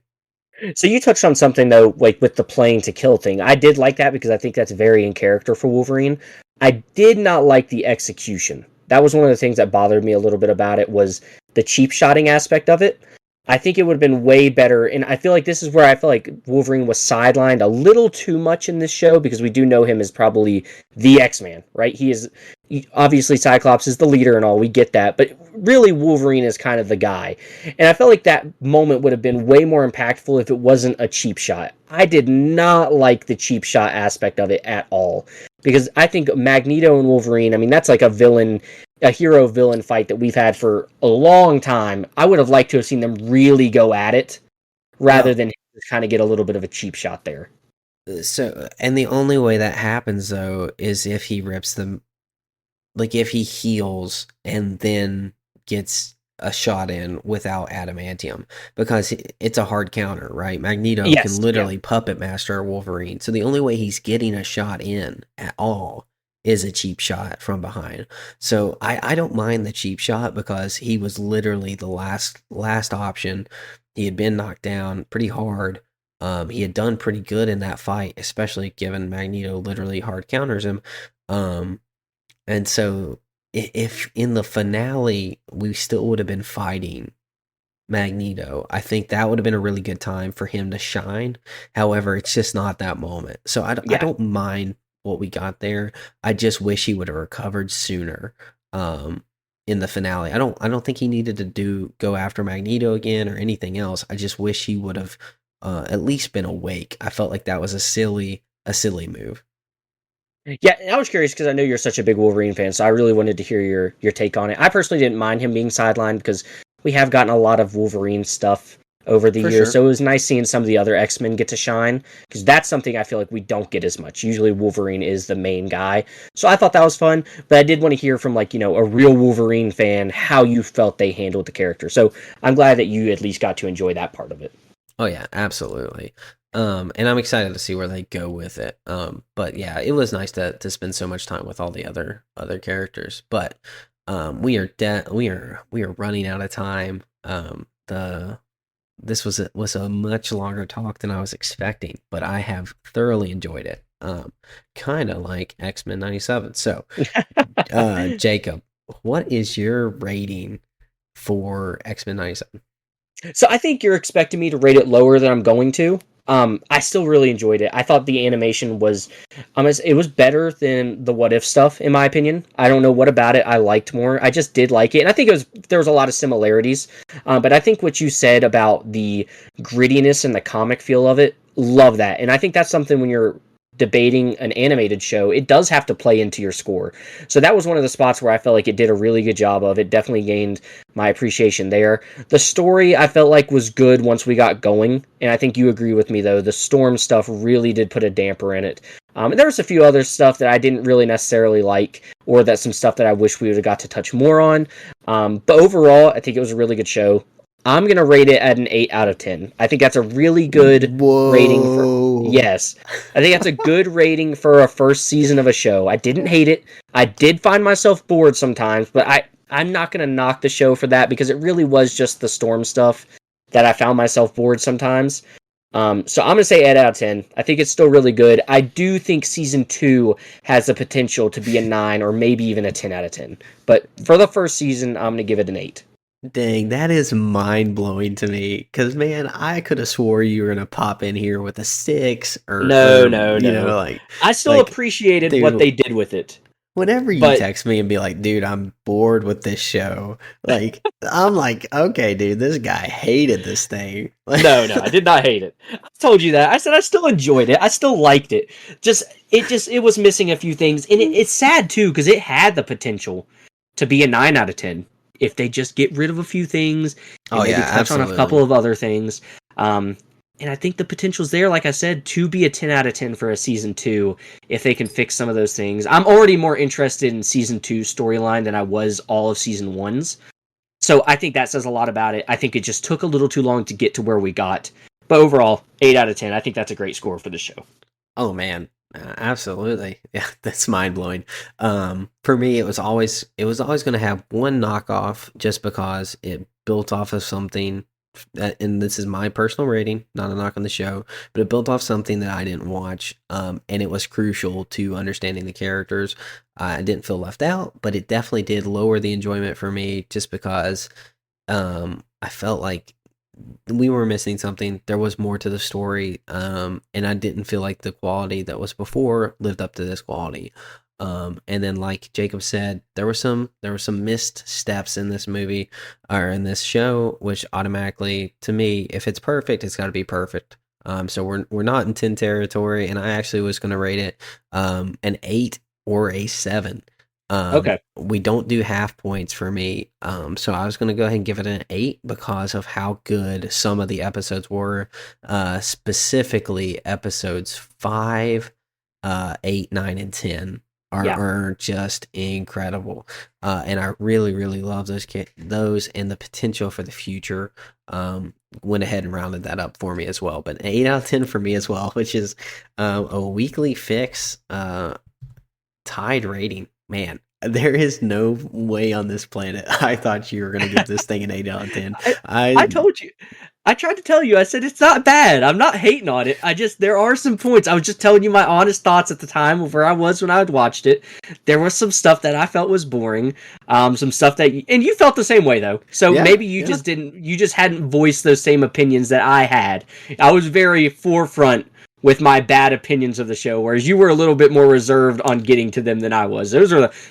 So you touched on something though, like with the playing to kill thing. I did like that because I think that's very in character for Wolverine. I did not like the execution. That was one of the things that bothered me a little bit about it was the cheap shotting aspect of it. I think it would have been way better, and I feel like this is where I feel like Wolverine was sidelined a little too much in this show because we do know him as probably the X-Man, right? Obviously Cyclops is the leader and all, we get that, but really Wolverine is kind of the guy. And I felt like that moment would have been way more impactful if it wasn't a cheap shot. I did not like the cheap shot aspect of it at all. Because I think Magneto and Wolverine, I mean, that's like a hero villain fight that we've had for a long time. I would have liked to have seen them really go at it rather Oh, than kind of get a little bit of a cheap shot there. and the only way that happens though is if he rips them, like if he heals and then gets a shot in without adamantium, because it's a hard counter, right? Magneto can Yes, yeah. literally puppet master Wolverine, so the only way he's getting a shot in at all is a cheap shot from behind. So I don't mind the cheap shot because he was literally the last option. He had been knocked down pretty hard. He had done pretty good in that fight, especially given Magneto literally hard counters him. Um, and so if in the finale we still would have been fighting Magneto, I think that would have been a really good time for him to shine. However, it's just not that moment. So I Yeah. don't mind what we got there. I just wish he would have recovered sooner. Um, in the finale, I don't think he needed to go after Magneto again or anything else. I just wish he would have at least been awake. I felt like that was a silly move. Yeah, I was curious because I know you're such a big Wolverine fan, so I really wanted to hear your take on it. I personally didn't mind him being sidelined because we have gotten a lot of Wolverine stuff over the For years, sure. so it was nice seeing some of the other X-Men get to shine because that's something I feel like we don't get as much. Usually Wolverine is the main guy. So I thought that was fun, but I did want to hear from like, a real Wolverine fan how you felt they handled the character. So I'm glad that you at least got to enjoy that part of it. Oh yeah, absolutely. And I'm excited to see where they go with it. But yeah, it was nice to spend so much time with all the other characters. But we are running out of time. The This was a much longer talk than I was expecting, but I have thoroughly enjoyed it. Kind of like X-Men 97. So, Jacob, what is your rating for X-Men 97? So I think you're expecting me to rate it lower than I'm going to. I still really enjoyed it. I thought the animation was, it was better than the What If stuff, in my opinion. I don't know what about it I liked more. I just did like it, and I think there was a lot of similarities. But I think what you said about the grittiness and the comic feel of it, love that. And I think that's something when you're debating an animated show, it does have to play into your score. So that was one of the spots where I felt like it did a really good job of. It definitely gained my appreciation there. The story I felt like was good once we got going, and I think you agree with me though. The storm stuff really did put a damper in it. And there was a few other stuff that I didn't really necessarily like, or that some stuff that I wish we would have got to touch more on. But overall, I think it was a really good show. I'm gonna rate it at an 8 out of 10. I think that's a really good rating for. Whoa. Yes, I think that's a good rating for a first season of a show. I didn't hate it. I did find myself bored sometimes, but I'm not gonna knock the show for that because it really was just the storm stuff that I found myself bored sometimes. So I'm gonna say 8 out of 10. I think it's still really good. I do think season 2 has the potential to be a 9 or maybe even a 10 out of 10. But for the first season, I'm gonna give it an 8. Dang, that is mind blowing to me. Cause man, I could have swore you were gonna pop in here with a 6 No, or no, you know, no. like I still like appreciated what dude, they did with it, whenever you but text me and be like, dude, I'm bored with this show, like I'm like, okay, dude, this guy hated this thing. no, no, I did not hate it. I told you that. I said I still enjoyed it. I still liked it. It was missing a few things, and it's sad too because it had the potential to be a 9 out of 10 if they just get rid of a few things and Oh maybe yeah, touch on a couple absolutely. of other things. And I think the potential's there, like I said, to be a 10 out of 10 for a season 2 if they can fix some of those things. I'm already more interested in season 2's storyline than I was all of season 1's. So I think that says a lot about it. I think it just took a little too long to get to where we got. But overall, 8 out of 10. I think that's a great score for the show. Oh man, absolutely. Yeah, that's mind blowing. For me, it was always going to have one knockoff just because it built off of something. And this is my personal rating, not a knock on the show, but it built off something that I didn't watch, and it was crucial to understanding the characters. I didn't feel left out, but it definitely did lower the enjoyment for me just because I felt like we were missing something. There was more to the story, and I didn't feel like the quality that was before lived up to this quality. And then, like Jacob said, there were some missed steps in this movie or in this show, which automatically, to me, if it's perfect, it's got to be perfect. So we're not in 10 territory, and I actually was going to rate it an 8 or a 7. Okay. We don't do half points for me. So I was going to go ahead and give it an 8 because of how good some of the episodes were. Specifically, episodes 5, 8, 9, and 10 Yeah. are just incredible. And I really, really love those and the potential for the future. Went ahead and rounded that up for me as well. But an 8 out of 10 for me as well, which is a weekly fix. Tied rating. Man, there is no way on this planet I thought you were going to give this thing an 8 out of 10. I, I I told you. I tried to tell you. I said it's not bad. I'm not hating on it. There are some points. I was just telling you my honest thoughts at the time of where I was when I had watched it. There was some stuff that I felt was boring. Some stuff and you felt the same way though. So yeah, maybe yeah. you just hadn't voiced those same opinions that I had. I was very forefront with my bad opinions of the show, whereas you were a little bit more reserved on getting to them than I was. That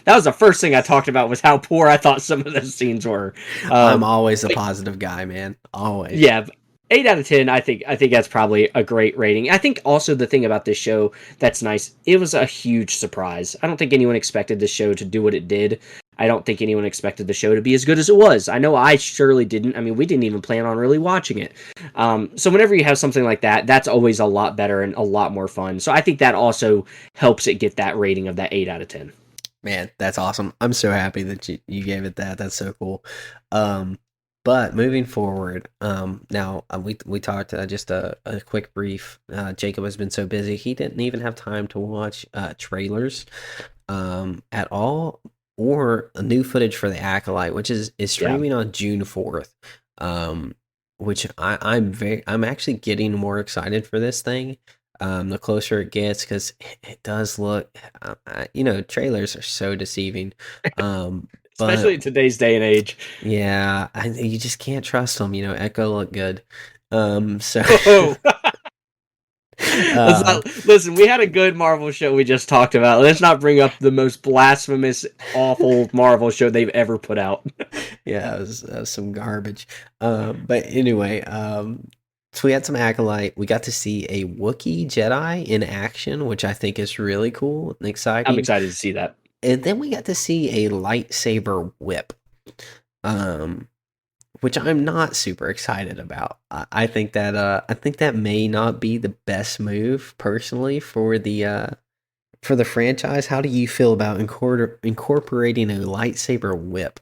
was the first thing I talked about was how poor I thought some of those scenes were. I'm Um, always a but positive guy, man. Always. yeah, 8 out of 10. I think that's probably a great rating. I think also the thing about this show that's nice, it was a huge surprise. I don't think anyone expected this show to do what it did. I don't think anyone expected the show to be as good as it was. I know I surely didn't. I mean, we didn't even plan on really watching it. So whenever you have something like that, that's always a lot better and a lot more fun. So I think that also helps it get that rating of that 8 out of 10. Man, that's awesome. I'm so happy that you gave it that. That's so cool. Um, but moving forward, now we talked just a quick brief. Jacob has been so busy he didn't even have time to watch trailers at all or new footage for the Acolyte, which is Yeah. streaming on June 4th. Which I'm actually getting more excited for this thing. The closer it gets, because it does look, trailers are so deceiving. But Especially in today's day and age. yeah, you just can't trust them. Echo looked good. So Whoa. Let's uh, not listen. We had a good Marvel show we just talked about. Let's not bring up the most blasphemous, awful Marvel show they've ever put out. yeah, it was some garbage. But anyway, so we had some Acolyte. We got to see a Wookiee Jedi in action, which I think is really cool and I'm exciting. excited to see that. And then we got to see a lightsaber whip, um, which I'm not super excited about. I think that may not be the best move personally for the for the franchise, how do you feel about incorporating a lightsaber whip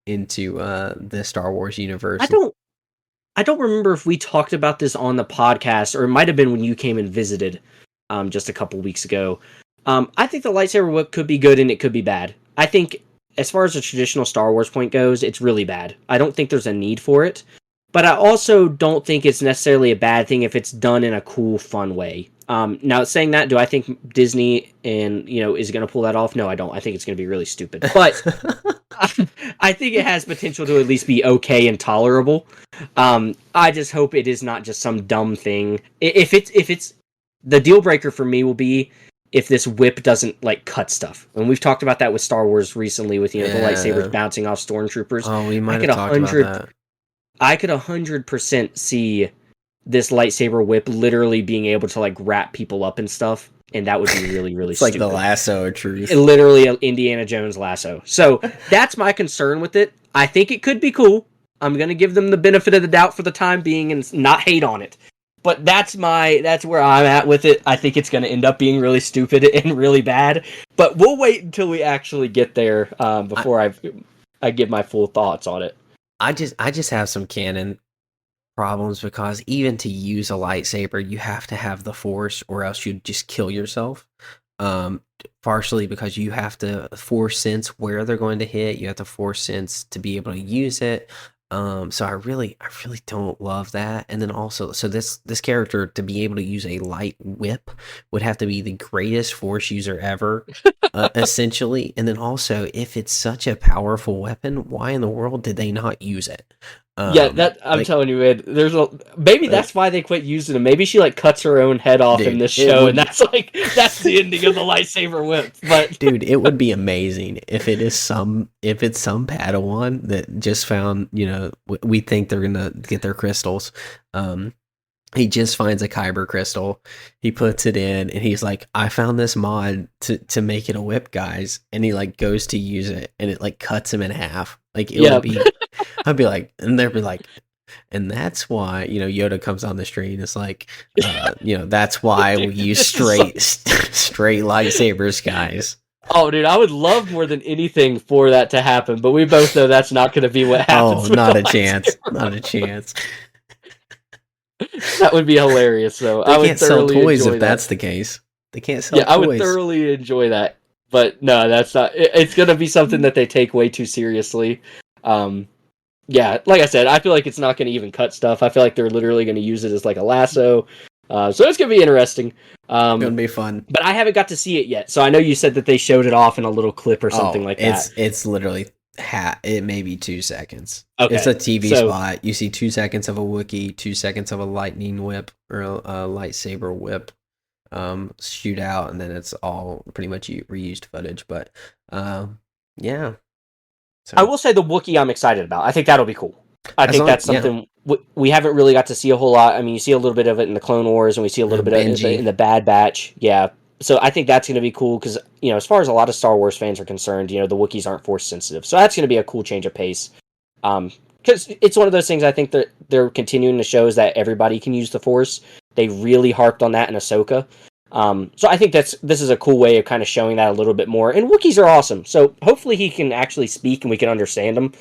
into the Star Wars I universe? don't I don't remember if we talked about this on the podcast, or it might have been when you came and visited just a couple weeks ago. I think the lightsaber whip could be good and it could be bad. I think, as far as a traditional Star Wars point goes, it's really bad. I don't think there's a need for it, but I also don't think it's necessarily a bad thing if it's done in a cool, fun way. Now, saying that, do I think Disney and is going to pull that off? No, I don't. I think it's going to be really stupid, but I think it has potential to at least be okay and tolerable. I just hope it is not just some dumb thing. If it's the deal breaker for me will be if this whip doesn't like cut stuff. And we've talked about that with Star Wars recently, with the lightsabers Yeah. bouncing off stormtroopers. Oh, we I might could have a talked about hundred, that. I could 100% see this lightsaber whip literally being able to like wrap people up and stuff, and that would be really really It's like the stupid. lasso of truth. Literally an Indiana Jones lasso. So that's my concern with it. I think it could be cool. I'm gonna give them the benefit of the doubt for the time being and not hate on it. But that's where I'm at with it. I think it's gonna end up being really stupid and really bad. But we'll wait until we actually get there I, before I give my full thoughts on it. I just have some canon problems because even to use a lightsaber, you have to have the force, or else you'd just kill yourself. Um, Partially because you have to force sense where they're going to hit. You have to force sense to be able to use it. So I really don't love that. And then also, so this character to be able to use a light whip would have to be the greatest force user ever, essentially. And then also, if it's such a powerful weapon, why in the world did they not use it? Yeah, that I'm Like, telling you, man. Maybe like, that's why they quit using it. Maybe she like cuts her own head off in dude, this it show, and would. that's the ending of the lightsaber whip. But Dude, it would be amazing if it's some Padawan that just found, we think they're gonna get their crystals. Um, he just finds a Kyber crystal, he puts it in, and he's like, "I found this mod to make it a whip, guys," and he like goes to use it, and it like cuts him in half. Like it yeah, would be, I'd be like, and they'd be like, and that's why Yoda comes on the street and it's like, that's why we dude, use this is like, straight lightsabers, guys. oh, dude, I would love more than anything for that to happen, but we both know that's not going to be what Oh, happens with the not a chance. lightsaber. Not a chance. That would be hilarious, though. They I would can't sell thoroughly toys enjoy if that. that's the case. They can't sell Yeah, I would toys. thoroughly enjoy that. But no, that's not. It's going to be something that they take way too seriously. Um, yeah, like I said, I feel like it's not going to even cut stuff. I feel like they're literally going to use it as like a lasso. So it's going to be interesting. It's gonna be fun. But I haven't got to see it yet. So I know you said that they showed it off in a little clip or something Oh, like that. it's literally it may be 2 seconds. Okay. It's a TV So spot. You see 2 seconds of a Wookiee, 2 seconds of a lightning whip or a lightsaber whip shoot out, and then it's all pretty much reused footage. But yeah. I So will say the Wookiee I'm excited about. I think that'll be cool. I as think long that's yeah, something we haven't really got to see a whole lot. I mean, you see a little bit of it in the Clone Wars, and we see a little bit of it Benji. in the Bad Batch. Yeah. So I think that's going to be cool because, as far as a lot of Star Wars fans are concerned, the Wookiees aren't force sensitive. So that's going to be a cool change of pace. Because it's one of those things I think that they're continuing to show is that everybody can use the Force. They really harped on that in Ahsoka. So I think this is a cool way of kind of showing that a little bit more. And Wookiees are awesome. So hopefully he can actually speak and we can understand him.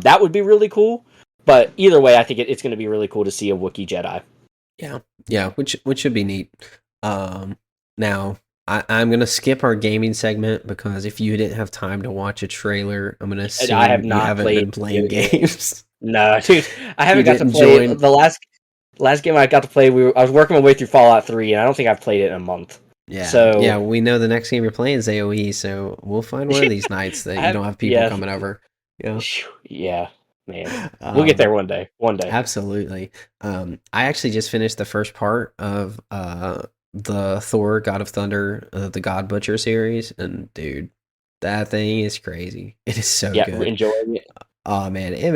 That would be really cool. But either way, I think it's going to be really cool to see a Wookiee Jedi. Yeah, which should be neat. Now I'm gonna skip our gaming segment because if you didn't have time to watch a trailer, I'm gonna And I have assume you not haven't played been playing video games. No, dude, I You haven't got to didn't play join. the last game I got to play. I was working my way through Fallout 3, and I don't think I've played it in a month. Yeah, So we know the next game you're playing is AOE, so we'll find one of these nights that you don't have people yeah, coming over. Yeah. yeah, man, we'll get Um, there one day. One day. Absolutely. I actually just finished the first part of the Thor God of Thunder, the God Butcher series, and dude, that thing is crazy. It is so Yeah, good. enjoying it. Oh man, it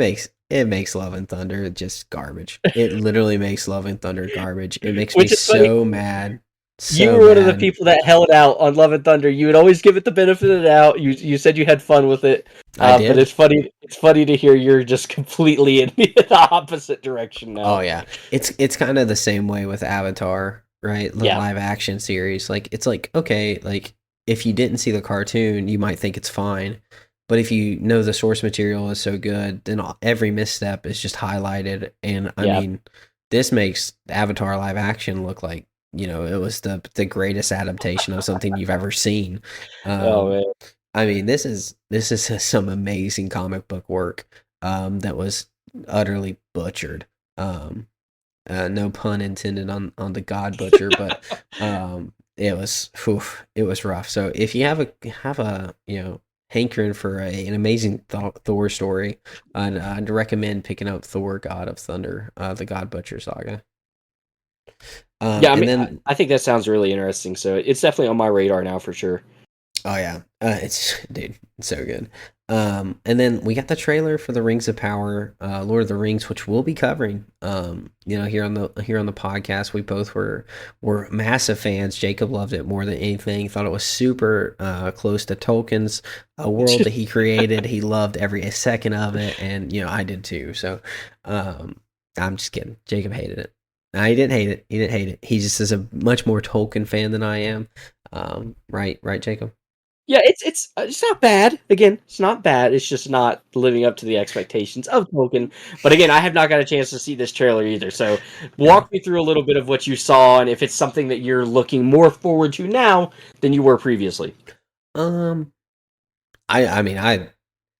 makes Love and Thunder just garbage. It literally makes Love and Thunder garbage. It makes me Which is funny. so mad. You So were one of the mad. people that held out on Love and Thunder. You would always give it the benefit of the doubt. You said you had fun with it, I but did. it's funny. It's funny to hear you're just completely in the opposite direction Oh now. yeah. It's kind of the same way with Avatar, right? The Yeah, live action series. Like it's like okay, like if you didn't see the cartoon, you might think it's fine. But if you know the source material is so good, then every misstep is just highlighted. And I Yeah. mean, this makes Avatar live action look like, it was the greatest adaptation of something you've ever seen. Oh Um, man. I mean, this is some amazing comic book work that was utterly butchered. Um, no pun intended on the God Butcher, but it was rough. So if you have a hankering for an amazing Thor story, I'd recommend picking up Thor: God of Thunder, the God Butcher saga. Yeah, I And mean, I, then I think that sounds really interesting. So it's definitely on my radar now for sure. Oh yeah, it's dude, it's so good. And then we got the trailer for the Rings of Power, Lord of the Rings, which we'll be covering. Here on the podcast, we both were massive fans. Jacob loved it more than anything. Thought it was super close to Tolkien's world that he created. He loved every second of it, and I did too. So, um, I'm just kidding. Jacob hated it. No, he didn't hate it. He didn't hate it. He just is a much more Tolkien fan than I am. Right, Jacob. Yeah, it's not bad. Again, it's not bad. It's just not living up to the expectations of Tolkien. But again, I have not got a chance to see this trailer either. So Yeah. walk me through a little bit of what you saw and if it's something that you're looking more forward to now than you were previously. Um, I mean,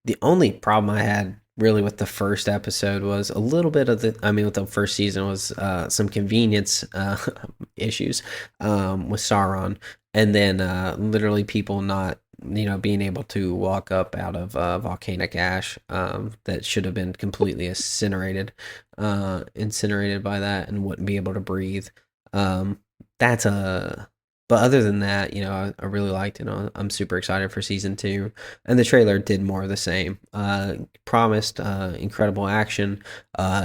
the only problem I had really with the first episode was a little bit of with the first season was some convenience issues with Sauron, and then literally people not being able to walk up out of volcanic ash that should have been completely incinerated by that and wouldn't be able to breathe. Um, that's a But other than that, I really liked it. I'm super excited for season two, and the trailer did more of the same. Promised incredible action,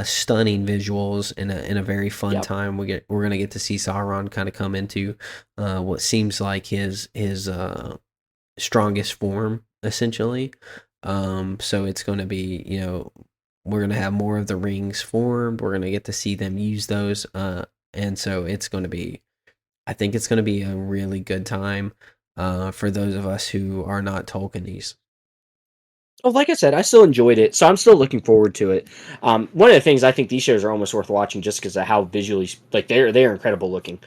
stunning visuals, in a very fun Yep. time. We're gonna get to see Sauron kind of come into what seems like his strongest form, essentially. So it's going to be we're going to have more of the rings formed. We're going to get to see them use those, and so it's going to be I think it's going to be a really good time for those of us who are not Tolkienies. Well, like I said, I still enjoyed it, so I'm still looking forward to it. One of the things I think these shows are almost worth watching just because of how visually, like they're incredible looking.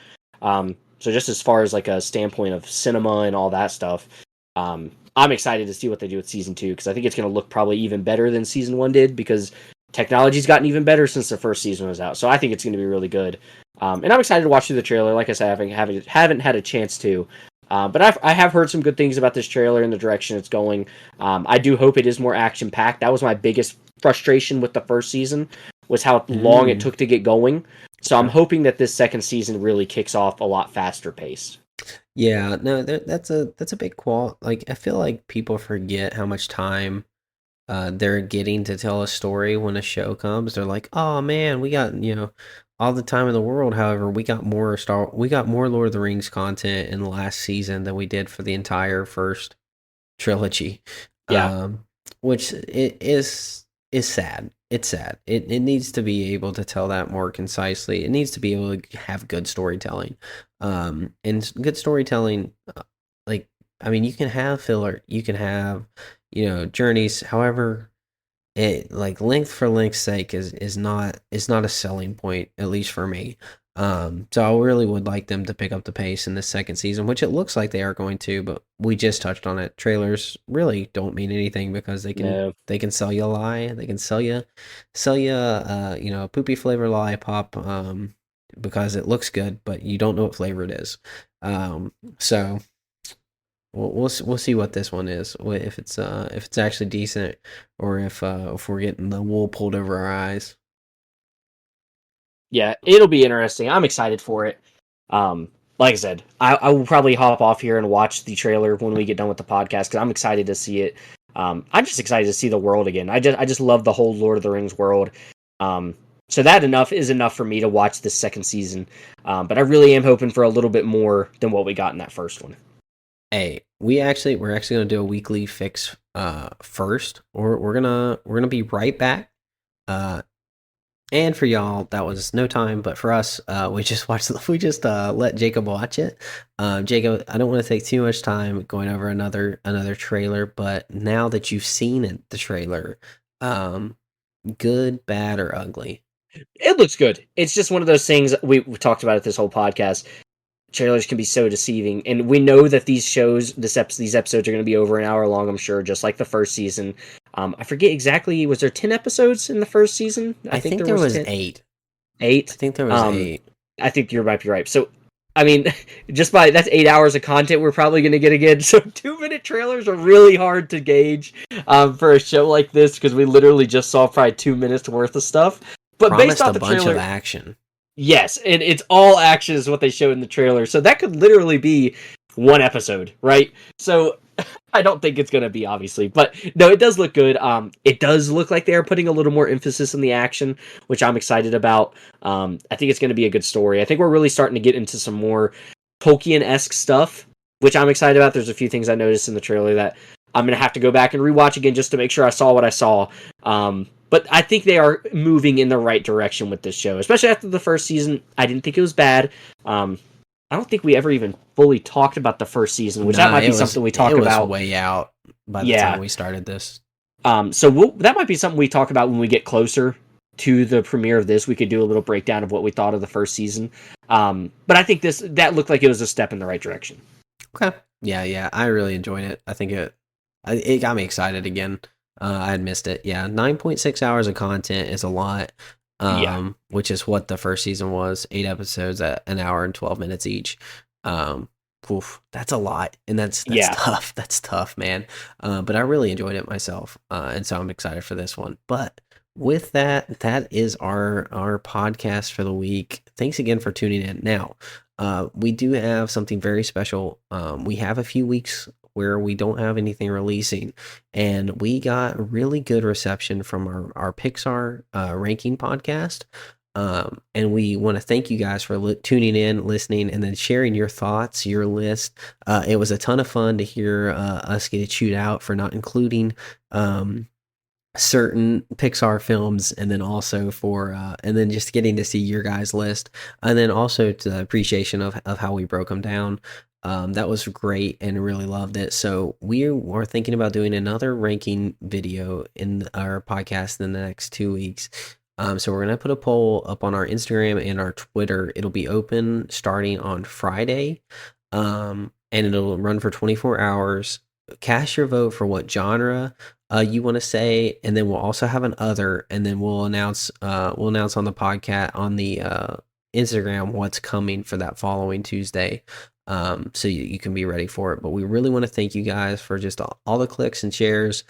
So just as far as like a standpoint of cinema and all that stuff, I'm excited to see what they do with season two because I think it's going to look probably even better than season one did because technology's gotten even better since the first season was out. So I think it's going to be really good. And I'm excited to watch through the trailer. Like I said, I haven't had a chance to. But I have heard some good things about this trailer and the direction it's going. I do hope it is more action packed. That was my biggest frustration with the first season was how long it Mm, took to get going. So I'm okay. hoping that this second season really kicks off a lot faster pace. Yeah, no, that's a big qual. Like I feel like people forget how much time they're getting to tell a story when a show comes. They're like, "Oh man, we got all the time in the world." However, we got more Lord of the Rings content in the last season than we did for the entire first trilogy, Yeah. um, which it is sad. It's sad. It needs to be able to tell that more concisely. It needs to be able to have good storytelling, and good storytelling. Like I mean, you can have filler, you can have journeys. However, it like length for length's sake is not a selling point, at least for me. So I really would like them to pick up the pace in the second season, which it looks like they are going to, but we just touched on it. Trailers really don't mean anything because they can No. they can sell you a lie. They can sell you a poopy flavor lollipop because it looks good, but you don't know what flavor it is. So we'll see what this one is. If it's actually decent, or if we're getting the wool pulled over our eyes. Yeah, it'll be interesting. I'm excited for it. Um, like I said, I will probably hop off here and watch the trailer when we get done with the podcast because I'm excited to see it. I'm just excited to see the world again. I just love the whole Lord of the Rings world. Um, so that enough is enough for me to watch this second season. But I really am hoping for a little bit more than what we got in that first one. Hey, we're actually gonna do a weekly fix first, or we're gonna be right back. Uh, And for y'all, that was no time. But for us, we just watched. We just let Jacob watch it. Jacob, I don't want to take too much time going over another trailer. But now that you've seen it, the trailer, um, good, bad, or ugly? It looks good. It's just one of those things we talked about it this whole podcast. Trailers can be so deceiving, and we know that these episodes are going to be over an hour long. I'm sure, just like the first season. I forget exactly. Was there 10 episodes in the first season? I I think think there there was was 10. eight. I 8. think there was Um, 8. I think you might be right. So, I mean, just by that's 8 hours of content we're probably going to get again. So, 2 minute trailers are really hard to gauge for a show like this because we literally just saw probably 2 minutes worth of stuff. But based Promised a off the bunch of trailer, action. yes, and it's all action is what they show in the trailer. So that could literally be one episode, right? So I don't think it's gonna be obviously, but no, it does look good. It does look like they are putting a little more emphasis on the action, which I'm excited about. I think it's gonna be a good story. I think we're really starting to get into some more Tolkien-esque stuff, which I'm excited about. There's a few things I noticed in the trailer that I'm gonna have to go back and rewatch again just to make sure I saw what I saw. But I think they are moving in the right direction with this show, especially after the first season. I didn't think it was bad. I don't think we ever even fully talked about the first season, which that Nah, might be something we it talk was about. way out by the time Yeah. we started this. So that might be something we talk about when we get closer to the premiere of this. We could do a little breakdown of what we thought of the first season. But I think that looked like it was a step in the right direction. Okay. Yeah, yeah. I really enjoyed it. I think it got me excited again. I had missed it. Yeah, 9.6 hours of content is a lot. Yeah. Which is what the first season was, 8 episodes at an hour and 12 minutes each. Um, that's a lot, and that's Yeah. tough. That's tough, man. But I really enjoyed it myself, and so I'm excited for this one. But with that, that is our podcast for the week. Thanks again for tuning in. Now, we do have something very special. We have a few weeks where we don't have anything releasing, and we got really good reception from our Pixar ranking podcast. And we want to thank you guys for tuning in, listening, and then sharing your thoughts, your list. It was a ton of fun to hear us get chewed out for not including certain Pixar films, and then also for and then just getting to see your guys' list, and then also to the appreciation of how we broke them down. That was great and really loved it. So we are thinking about doing another ranking video in our podcast in the next 2 weeks. So we're gonna put a poll up on our Instagram and our Twitter. It'll be open starting on Friday, and it'll run for 24 hours. Cast your vote for what genre you want to say, and then we'll also have an other, and then we'll announce on the podcast on the Instagram what's coming for that following Tuesday. So you can be ready for it. But we really want to thank you guys for just all the clicks and shares.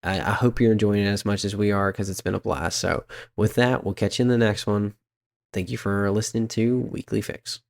I hope you're enjoying it as much as we are, because it's been a blast. So with that, we'll catch you in the next one. Thank you for listening to Weekly Fix.